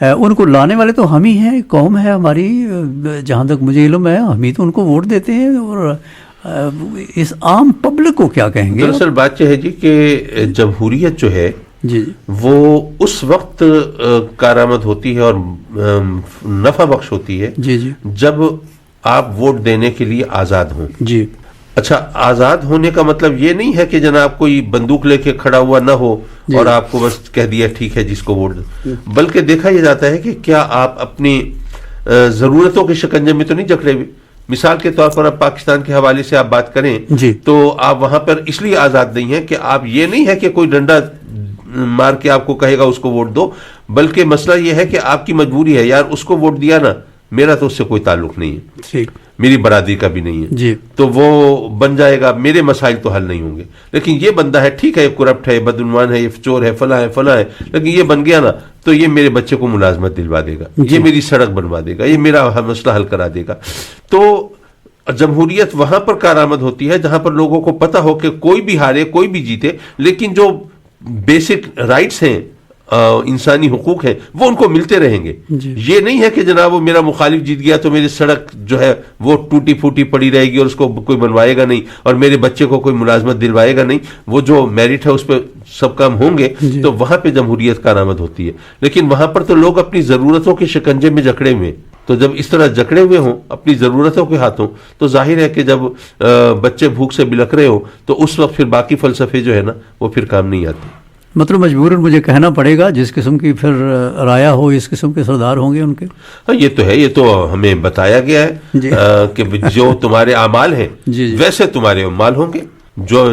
[SPEAKER 1] ان کو لانے والے تو ہم ہی ہیں، قوم ہے ہماری، جہاں تک مجھے علم ہے ہم ہی تو ان کو ووٹ دیتے ہیں، اور اس عام پبلک کو کیا کہیں گے؟
[SPEAKER 2] دراصل بات یہ ہے جی کہ جمہوریت جو ہے
[SPEAKER 1] جی
[SPEAKER 2] وہ اس وقت کارآمد ہوتی ہے اور نفع بخش ہوتی ہے
[SPEAKER 1] جی جی
[SPEAKER 2] جب آپ ووٹ دینے کے لیے آزاد ہوں۔
[SPEAKER 1] جی
[SPEAKER 2] اچھا، آزاد ہونے کا مطلب یہ نہیں ہے کہ جناب کوئی بندوق لے کے کھڑا ہوا نہ ہو اور آپ کو بس کہہ دیا ٹھیک ہے جس کو ووٹ دو، بلکہ دیکھا یہ جاتا ہے کہ کیا آپ اپنی ضرورتوں کے شکنجے میں تو نہیں جکڑے ہوئے۔ مثال کے طور پر اب پاکستان کے حوالے سے آپ بات کریں
[SPEAKER 1] جی
[SPEAKER 2] تو آپ وہاں پر اس لیے آزاد نہیں ہیں کہ آپ یہ نہیں ہے کہ کوئی ڈنڈا مار کے آپ کو کہے گا اس کو ووٹ دو، بلکہ مسئلہ یہ ہے کہ آپ کی مجبوری ہے، یار اس کو ووٹ دیا نا، میرا تو اس سے کوئی تعلق نہیں ہے،
[SPEAKER 1] ٹھیک
[SPEAKER 2] میری برادری کا بھی نہیں ہے،
[SPEAKER 1] جی
[SPEAKER 2] تو وہ بن جائے گا، میرے مسائل تو حل نہیں ہوں گے۔ لیکن یہ بندہ ہے ٹھیک ہے، یہ کرپٹ ہے، یہ بدعنوان ہے، یہ چور ہے، فلاں ہے، لیکن یہ بن گیا نا تو یہ میرے بچے کو ملازمت دلوا دے گا، یہ میری سڑک بنوا دے گا، یہ میرا مسئلہ حل کرا دے گا۔ تو جمہوریت وہاں پر کارآمد ہوتی ہے جہاں پر لوگوں کو پتہ ہو کہ کوئی بھی ہارے کوئی بھی جیتے، لیکن جو بیسک رائٹس ہیں، انسانی حقوق ہیں، وہ ان کو ملتے رہیں گے۔ یہ نہیں ہے کہ جناب وہ میرا مخالف جیت گیا تو میری سڑک جو ہے وہ ٹوٹی پھوٹی پڑی رہے گی اور اس کو کوئی بنوائے گا نہیں اور میرے بچے کو کوئی ملازمت دلوائے گا نہیں، وہ جو میرٹ ہے اس پہ سب کام ہوں گے، تو وہاں پہ جمہوریت کارآمد ہوتی ہے۔ لیکن وہاں پر تو لوگ اپنی ضرورتوں کے شکنجے میں جکڑے ہوئے، تو جب اس طرح جکڑے ہوئے ہوں اپنی ضرورتوں کے ہاتھوں، تو ظاہر ہے کہ جب بچے بھوک سے بلک رہے ہوں تو اس وقت پھر باقی فلسفے جو ہے نا وہ پھر کام نہیں آتے۔
[SPEAKER 1] مطلب مجبوراً مجھے کہنا پڑے گا جس قسم کی پھر رایا ہو اس قسم کے سردار ہوں گے ان کے۔
[SPEAKER 2] ہاں یہ تو ہے، یہ تو ہمیں بتایا گیا ہے کہ جو تمہارے اعمال ہیں ویسے تمہارے اعمال ہوں گے، جو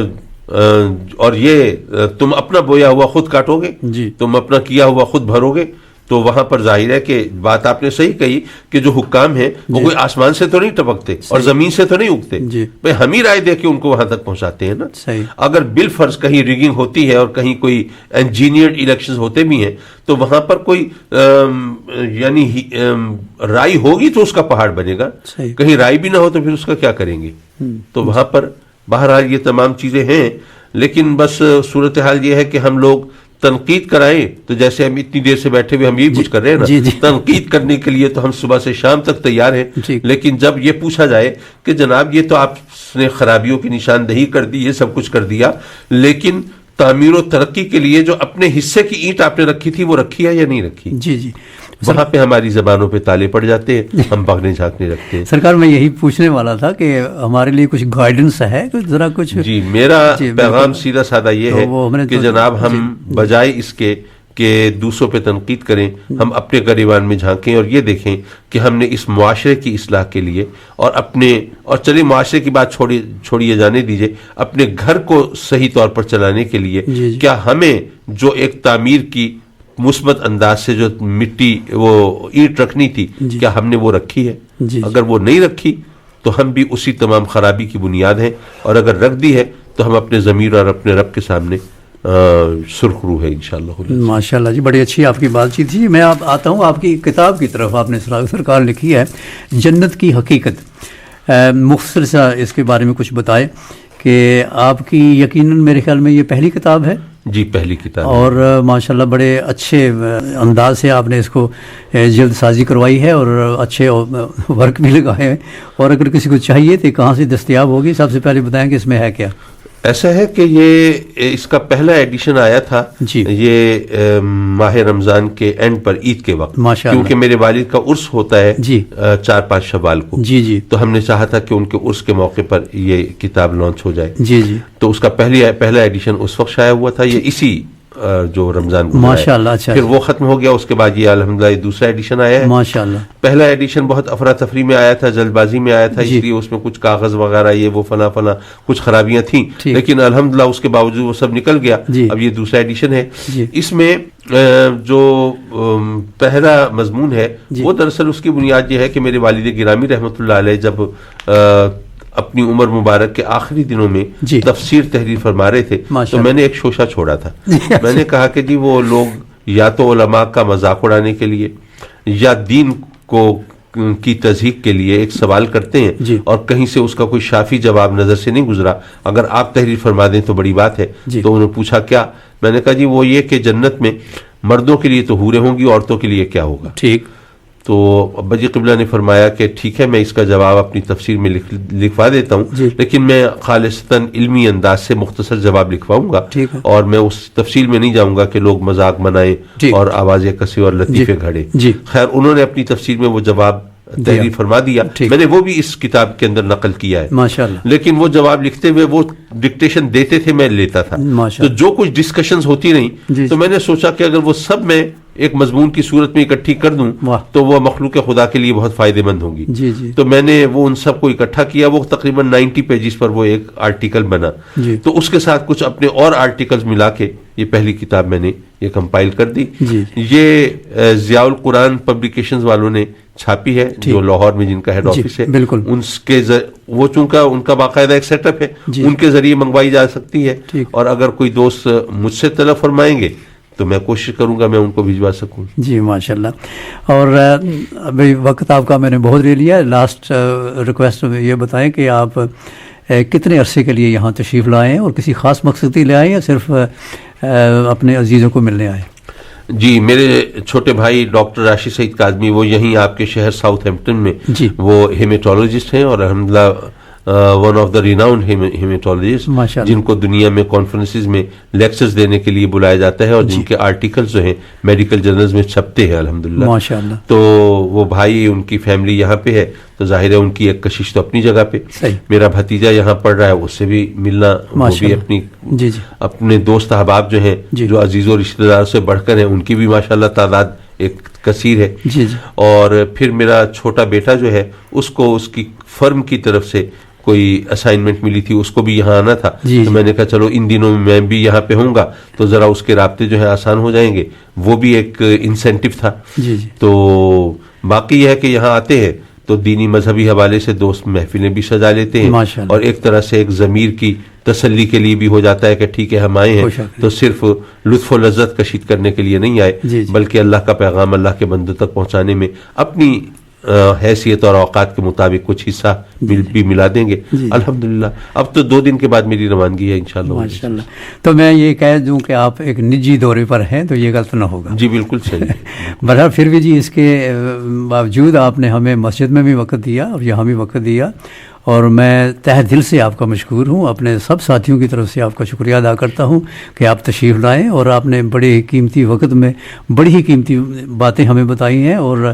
[SPEAKER 2] اور یہ تم اپنا بویا ہوا خود کاٹو گے، تم اپنا کیا ہوا خود بھرو گے۔ تو وہاں پر ظاہر ہے کہ بات آپ نے صحیح کہی کہ جو حکام ہیں وہ کوئی آسمان سے تو نہیں ٹپکتے اور زمین سے تو نہیں اگتے، بھئی ہم ہی رائے دے کے ان کو وہاں تک پہنچاتے ہیں نا۔ اگر بالفرض کہیں ریگنگ ہوتی ہے اور کہیں کوئی انجینئرڈ الیکشنز ہوتے بھی ہیں تو وہاں پر کوئی یعنی رائے ہوگی تو اس کا پہاڑ بنے گا، کہیں رائے بھی نہ ہو تو پھر اس کا کیا کریں گے؟ تو وہاں پر بہرحال یہ تمام چیزیں ہیں، لیکن بس صورتحال یہ ہے کہ ہم لوگ تنقید کرائیں تو جیسے ہم اتنی دیر سے بیٹھے ہوئے ہم یہی کچھ کر رہے ہیں نا، تنقید کرنے کے لیے تو ہم صبح سے شام تک تیار ہیں، لیکن جب یہ پوچھا جائے کہ جناب یہ تو آپ نے خرابیوں کی نشاندہی کر دی، یہ سب کچھ کر دیا، لیکن تعمیر و ترقی کے لیے جو اپنے حصے کی اینٹ آپ نے رکھی تھی وہ رکھی ہے یا نہیں رکھی؟
[SPEAKER 1] جی
[SPEAKER 2] وہاں پہ ہماری زبانوں پہ تالے پڑ جاتے ہیں، ہم بھاگنے جھانکنے لگتے ہیں۔
[SPEAKER 1] سرکار میں یہی پوچھنے والا تھا کہ ہمارے لیے کچھ گائیڈنس ہے ذرا کچھ؟
[SPEAKER 2] جی میرا پیغام سیدھا سادہ یہ ہے کہ جناب ہم بجائے اس کے کہ دوسروں پہ تنقید کریں، ہم اپنے گریبان میں جھانکیں اور یہ دیکھیں کہ ہم نے اس معاشرے کی اصلاح کے لیے اور چلیے معاشرے کی بات چھوڑیے جانے دیجئے، اپنے گھر کو صحیح طور پر چلانے کے لیے کیا ہمیں جو ایک تعمیر کی مثبت انداز سے جو مٹی وہ اینٹ رکھنی تھی کیا ہم نے وہ رکھی ہے؟ اگر وہ نہیں رکھی تو ہم بھی اسی تمام خرابی کی بنیاد ہیں، اور اگر رکھ دی ہے تو ہم اپنے ضمیر اور اپنے رب کے سامنے سرخ روح ہے انشاءاللہ۔
[SPEAKER 1] ماشاءاللہ جی، بڑی اچھی آپ کی بات چیت تھی۔ میں آتا ہوں آپ کی کتاب کی طرف، آپ نے سرکار لکھی ہے جنت کی حقیقت، مختصر سا اس کے بارے میں کچھ بتائیں کہ آپ کی یقیناً میرے خیال میں یہ پہلی کتاب ہے؟
[SPEAKER 2] جی پہلی کتاب،
[SPEAKER 1] اور ماشاءاللہ بڑے اچھے انداز سے آپ نے اس کو جلد سازی کروائی ہے اور اچھے ورک بھی لگائے ہیں، اور اگر کسی کو چاہیے تو کہاں سے دستیاب ہوگی؟ سب سے پہلے بتائیں کہ اس میں ہے کیا؟
[SPEAKER 2] ایسا ہے کہ یہ اس کا پہلا ایڈیشن آیا تھا یہ ماہ رمضان کے اینڈ پر عید کے وقت، کیونکہ میرے والد کا عرس ہوتا ہے 4-5 شوال کو، تو ہم نے چاہا تھا کہ ان کے عرس کے موقع پر یہ کتاب لانچ ہو جائے، تو اس کا پہلا ایڈیشن اس وقت شائع ہوا تھا، یہ اسی جو رمضان کو
[SPEAKER 1] ماشاءاللہ، اچھا
[SPEAKER 2] پھر وہ ختم ہو گیا، اس کے بعد یہ الحمدللہ یہ دوسرا ایڈیشن آیا ہے۔
[SPEAKER 1] ماشاءاللہ
[SPEAKER 2] پہلا ایڈیشن بہت افراتفری میں آیا تھا، جلد بازی میں آیا تھا، اس لیے اس میں کچھ کاغذ وغیرہ یہ وہ فلاں کچھ خرابیاں تھیں، لیکن الحمدللہ اس کے باوجود وہ سب نکل گیا۔ اب یہ دوسرا ایڈیشن ہے، اس میں جو پہلا مضمون ہے وہ دراصل اس کی بنیاد یہ ہے کہ میرے والد گرامی رحمۃ اللہ علیہ جب اپنی عمر مبارک کے آخری دنوں میں تفسیر تحریر فرما رہے تھے تو میں نے ایک شوشہ چھوڑا تھا، میں نے کہا کہ جی وہ لوگ یا تو علماء کا مذاق اڑانے کے لیے یا دین کی تضحیق کے لیے ایک سوال کرتے ہیں اور کہیں سے اس کا کوئی شافی جواب نظر سے نہیں گزرا، اگر آپ تحریر فرما دیں تو بڑی بات ہے۔ تو انہوں نے پوچھا کیا؟ میں نے کہا جی وہ یہ کہ جنت میں مردوں کے لیے تو حوریں ہوں گی، عورتوں کے لیے کیا ہوگا؟ ٹھیک، تو ابا جی قبلہ نے فرمایا کہ ٹھیک ہے میں اس کا جواب اپنی تفسیر میں لکھوا دیتا ہوں، لیکن میں خالصتاً علمی انداز سے مختصر جواب لکھواؤں گا، اور میں اس تفصیل میں نہیں جاؤں گا کہ لوگ مذاق بنائیں اور آوازیں کسے اور لطیفے گھڑے۔ خیر انہوں نے اپنی تفسیر میں وہ جواب تحریر فرما دیا، میں نے وہ بھی اس کتاب کے اندر نقل کیا ہے ماشاءاللہ، لیکن وہ جواب لکھتے ہوئے وہ ڈکٹیشن دیتے تھے میں لیتا تھا، تو جو کچھ ڈسکشنز ہوتی رہیں تو میں نے سوچا کہ اگر وہ سب میں ایک مضمون کی صورت میں اکٹھی کر دوں تو وہ مخلوق خدا کے لیے بہت فائدے مند ہوں گی۔ تو میں نے وہ ان سب کو اکٹھا کیا، وہ تقریباً 90 پیجز پر وہ ایک آرٹیکل بنا، تو اس کے ساتھ کچھ اپنے اور آرٹیکلز ملا کے یہ پہلی کتاب میں نے یہ کمپائل کر دی۔ یہ ضیاء القرآن پبلیکیشنز والوں نے چھاپی ہے جو لاہور میں جن کا ہیڈ آفس ہے، ان کے وہ چونکہ ان کا باقاعدہ ایک سیٹ اپ ہے، ان کے ذریعے منگوائی جا سکتی ہے، اور اگر کوئی دوست مجھ سے طلب فرمائیں گے تو میں کوشش کروں گا میں ان کو بھجوا سکوں۔ جی
[SPEAKER 1] ماشاءاللہ، اور ابھی وقت آپ کا میں نے بہت لے لیا، لاسٹ ریکویسٹ یہ بتائیں کہ آپ کتنے عرصے کے لیے یہاں تشریف لائے ہیں اور کسی خاص مقصد کے لیے آئے یا صرف اپنے عزیزوں کو ملنے آئے؟
[SPEAKER 2] جی میرے چھوٹے بھائی ڈاکٹر راشد سعید کاظمی وہ یہیں آپ کے شہر ساؤتھ ہیمپٹن میں وہ ہیمیٹولوجسٹ ہیں، اور الحمدللہ ون آف دا ریناؤنڈ ہیمیٹولوجسٹ جن کو دنیا میں کانفرنسز میں لیکچرز دینے کے لیے بلایا جاتا ہے، اور جن کے آرٹیکلز جو ہیں میڈیکل جرنلز میں چھپتے ہیں الحمدللہ ماشاءاللہ۔ تو وہ بھائی ان کی فیملی یہاں پہ ہے، تو ظاہر ہے ان کی ایک کشش تو اپنی جگہ پہ، میرا بھتیجا یہاں پڑھ رہا ہے اس سے بھی ملنا، وہ بھی اپنے دوست احباب جو ہیں جو عزیز و رشتہ دار سے بڑھ کر ہیں ان کی بھی ماشاءاللہ تعداد ایک کثیر ہے۔ اور پھر میرا چھوٹا بیٹا جو ہے اس کو اس کی فرم کی طرف سے کوئی اسائنمنٹ ملی تھی، اس کو بھی یہاں آنا تھا، تو میں نے کہا چلو ان دنوں میں بھی یہاں پہ ہوں گا تو ذرا اس کے رابطے جو ہے آسان ہو جائیں گے، وہ بھی ایک انسینٹیو تھا۔ تو باقی یہ ہے کہ یہاں آتے ہیں تو دینی مذہبی حوالے سے دوست محفلیں بھی سجا لیتے ہیں، اور ایک طرح سے ایک ضمیر کی تسلی کے لیے بھی ہو جاتا ہے کہ ٹھیک ہے ہم آئے ہیں تو صرف لطف و لذت کشید کرنے کے لیے نہیں آئے، بلکہ اللہ کا پیغام اللہ کے بندوں تک پہنچانے میں اپنی حیثیت اور اوقات کے مطابق کچھ حصہ بھی ملا دیں گے. الحمدللہ اب تو 2 دن کے بعد میری روانگی ہے انشاءاللہ.
[SPEAKER 1] ماشاءاللہ. تو میں یہ کہہ دوں کہ آپ ایک نجی دورے پر ہیں تو یہ غلط نہ ہوگا.
[SPEAKER 2] جی بالکل صحیح.
[SPEAKER 1] بہرحال پھر بھی جی اس کے باوجود آپ نے ہمیں مسجد میں بھی وقت دیا اور یہاں بھی وقت دیا، اور میں تہ دل سے آپ کا مشکور ہوں. اپنے سب ساتھیوں کی طرف سے آپ کا شکریہ ادا کرتا ہوں کہ آپ تشریف لائیں اور آپ نے بڑے ہی قیمتی وقت میں بڑی ہی قیمتی باتیں ہمیں بتائی ہیں اور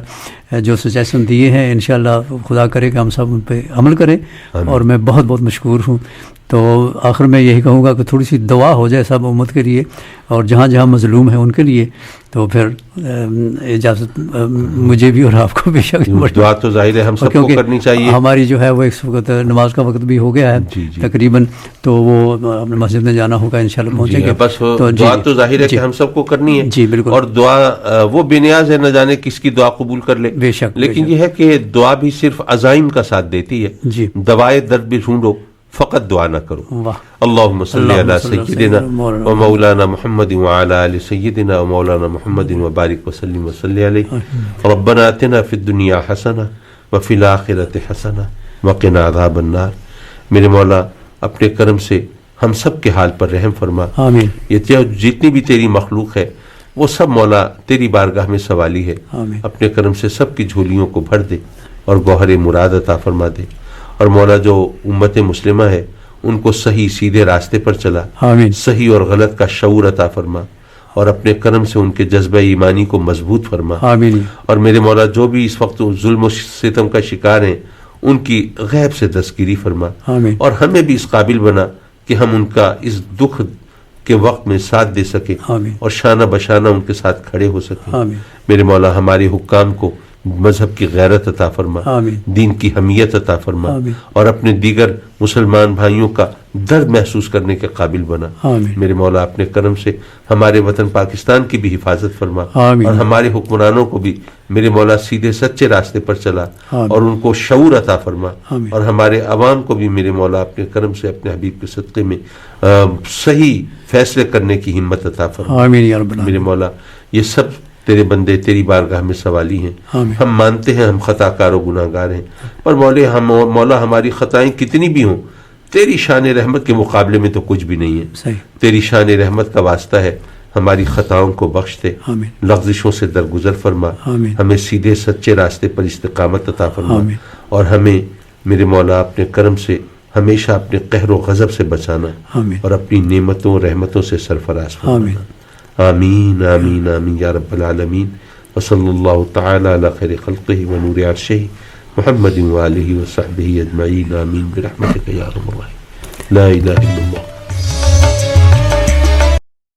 [SPEAKER 1] جو سجیشن دیے ہیں انشاءاللہ خدا کرے کہ ہم سب ان پہ عمل کریں. اور میں بہت بہت مشکور ہوں. تو آخر میں یہی کہوں گا کہ تھوڑی سی دعا ہو جائے سب امت کے لیے اور جہاں جہاں مظلوم ہیں ان کے لیے. تو پھر اجازت مجھے بھی اور آپ کو بے شک
[SPEAKER 2] دعا تو ظاہر ہے ہم سب کو کرنی چاہیے.
[SPEAKER 1] ہماری جو ہے وہ اس وقت نماز کا وقت بھی ہو گیا ہے تقریباً، تو وہ اپنے مسجد میں جانا ہوگا انشاءاللہ پہنچیں گے.
[SPEAKER 2] بس دعا تو ظاہر ہے کہ ہم سب کو کرنی ہے.
[SPEAKER 1] جی بالکل.
[SPEAKER 2] اور دعا وہ بے نیاز ہے، نہ جانے کس کی دعا قبول کر لے.
[SPEAKER 1] بے شک.
[SPEAKER 2] لیکن یہ ہے کہ دعا بھی صرف عزائم کا ساتھ دیتی ہے.
[SPEAKER 1] جی.
[SPEAKER 2] دوائے درد بھی ڈھونڈو، فقط دعا نہ کرو.
[SPEAKER 1] واہ.
[SPEAKER 2] اللہم صلی علی سیدنا و مولانا محمد وعلی آل سیدنا و مولانا محمد وبارک وسلم وصلی علیہ. ربنا آتنا فی الدنیا حسنہ وفی الآخرۃ حسنہ وقنا عذاب النار. میرے مولا اپنے کرم سے ہم سب کے حال پر رحم فرما.
[SPEAKER 1] آمین.
[SPEAKER 2] یہ جتنی بھی تیری مخلوق ہے وہ سب مولا تیری بارگاہ میں سوالی ہے.
[SPEAKER 1] آمین.
[SPEAKER 2] اپنے کرم سے سب کی جھولیوں کو بھر دے اور گوہر مراد عطا فرما دے. اور مولا جو امت مسلمہ ہے ان کو صحیح سیدھے راستے پر چلا.
[SPEAKER 1] آمین.
[SPEAKER 2] صحیح اور غلط کا شعور عطا فرما اور اپنے کرم سے ان کے جذبہ ایمانی کو مضبوط فرما.
[SPEAKER 1] آمین. اور
[SPEAKER 2] میرے مولا جو بھی اس وقت ظلم و ستم کا شکار ہیں ان کی غیب سے دستگیری فرما.
[SPEAKER 1] آمین.
[SPEAKER 2] اور ہمیں بھی اس قابل بنا کہ ہم ان کا اس دکھ کے وقت میں ساتھ دے سکیں.
[SPEAKER 1] آمین.
[SPEAKER 2] اور شانہ بشانہ ان کے ساتھ کھڑے ہو سکیں.
[SPEAKER 1] آمین.
[SPEAKER 2] میرے مولا ہمارے حکام کو مذہب کی غیرت عطا فرما.
[SPEAKER 1] آمین.
[SPEAKER 2] دین کی حمیت عطا فرما.
[SPEAKER 1] آمین.
[SPEAKER 2] اور اپنے دیگر مسلمان بھائیوں کا درد محسوس کرنے کے قابل بنا.
[SPEAKER 1] آمین.
[SPEAKER 2] میرے مولا اپنے کرم سے ہمارے وطن پاکستان کی بھی حفاظت فرما.
[SPEAKER 1] آمین.
[SPEAKER 2] اور ہمارے حکمرانوں کو بھی میرے مولا سیدھے سچے راستے پر چلا.
[SPEAKER 1] آمین.
[SPEAKER 2] اور ان کو شعور عطا فرما.
[SPEAKER 1] آمین.
[SPEAKER 2] اور ہمارے عوام کو بھی میرے مولا اپنے کرم سے اپنے حبیب کے صدقے میں صحیح فیصلے کرنے کی ہمت عطا فرما.
[SPEAKER 1] آمین یا رب العالمین.
[SPEAKER 2] میرے مولا یہ سب تیرے بندے تیری بارگاہ میں سوالی ہیں.
[SPEAKER 1] آمین.
[SPEAKER 2] ہم مانتے ہیں ہم خطا کار و گناہ گار ہیں، پر مولا ہماری خطائیں کتنی بھی ہوں تیری شان رحمت کے مقابلے میں تو کچھ بھی نہیں ہے.
[SPEAKER 1] صحیح.
[SPEAKER 2] تیری شان رحمت کا واسطہ ہے، ہماری خطاؤں کو بخش دے.
[SPEAKER 1] آمین.
[SPEAKER 2] لغزشوں سے درگزر فرما.
[SPEAKER 1] آمین.
[SPEAKER 2] ہمیں سیدھے سچے راستے پر استقامت عطا فرما.
[SPEAKER 1] آمین.
[SPEAKER 2] اور ہمیں میرے مولا اپنے کرم سے ہمیشہ اپنے قہر و غضب سے بچانا.
[SPEAKER 1] آمین.
[SPEAKER 2] اور اپنی نعمتوں رحمتوں سے سرفراز فرمانا.
[SPEAKER 1] آمین.
[SPEAKER 2] آمین آمین آمین یا رب العالمین. وصلی اللہ تعالی علی خیر خلقہ ونور عرشہ محمد وآلہ وصحبہ اجمعین. آمین برحمتک یا ارحم الراحمین. لا الہ الا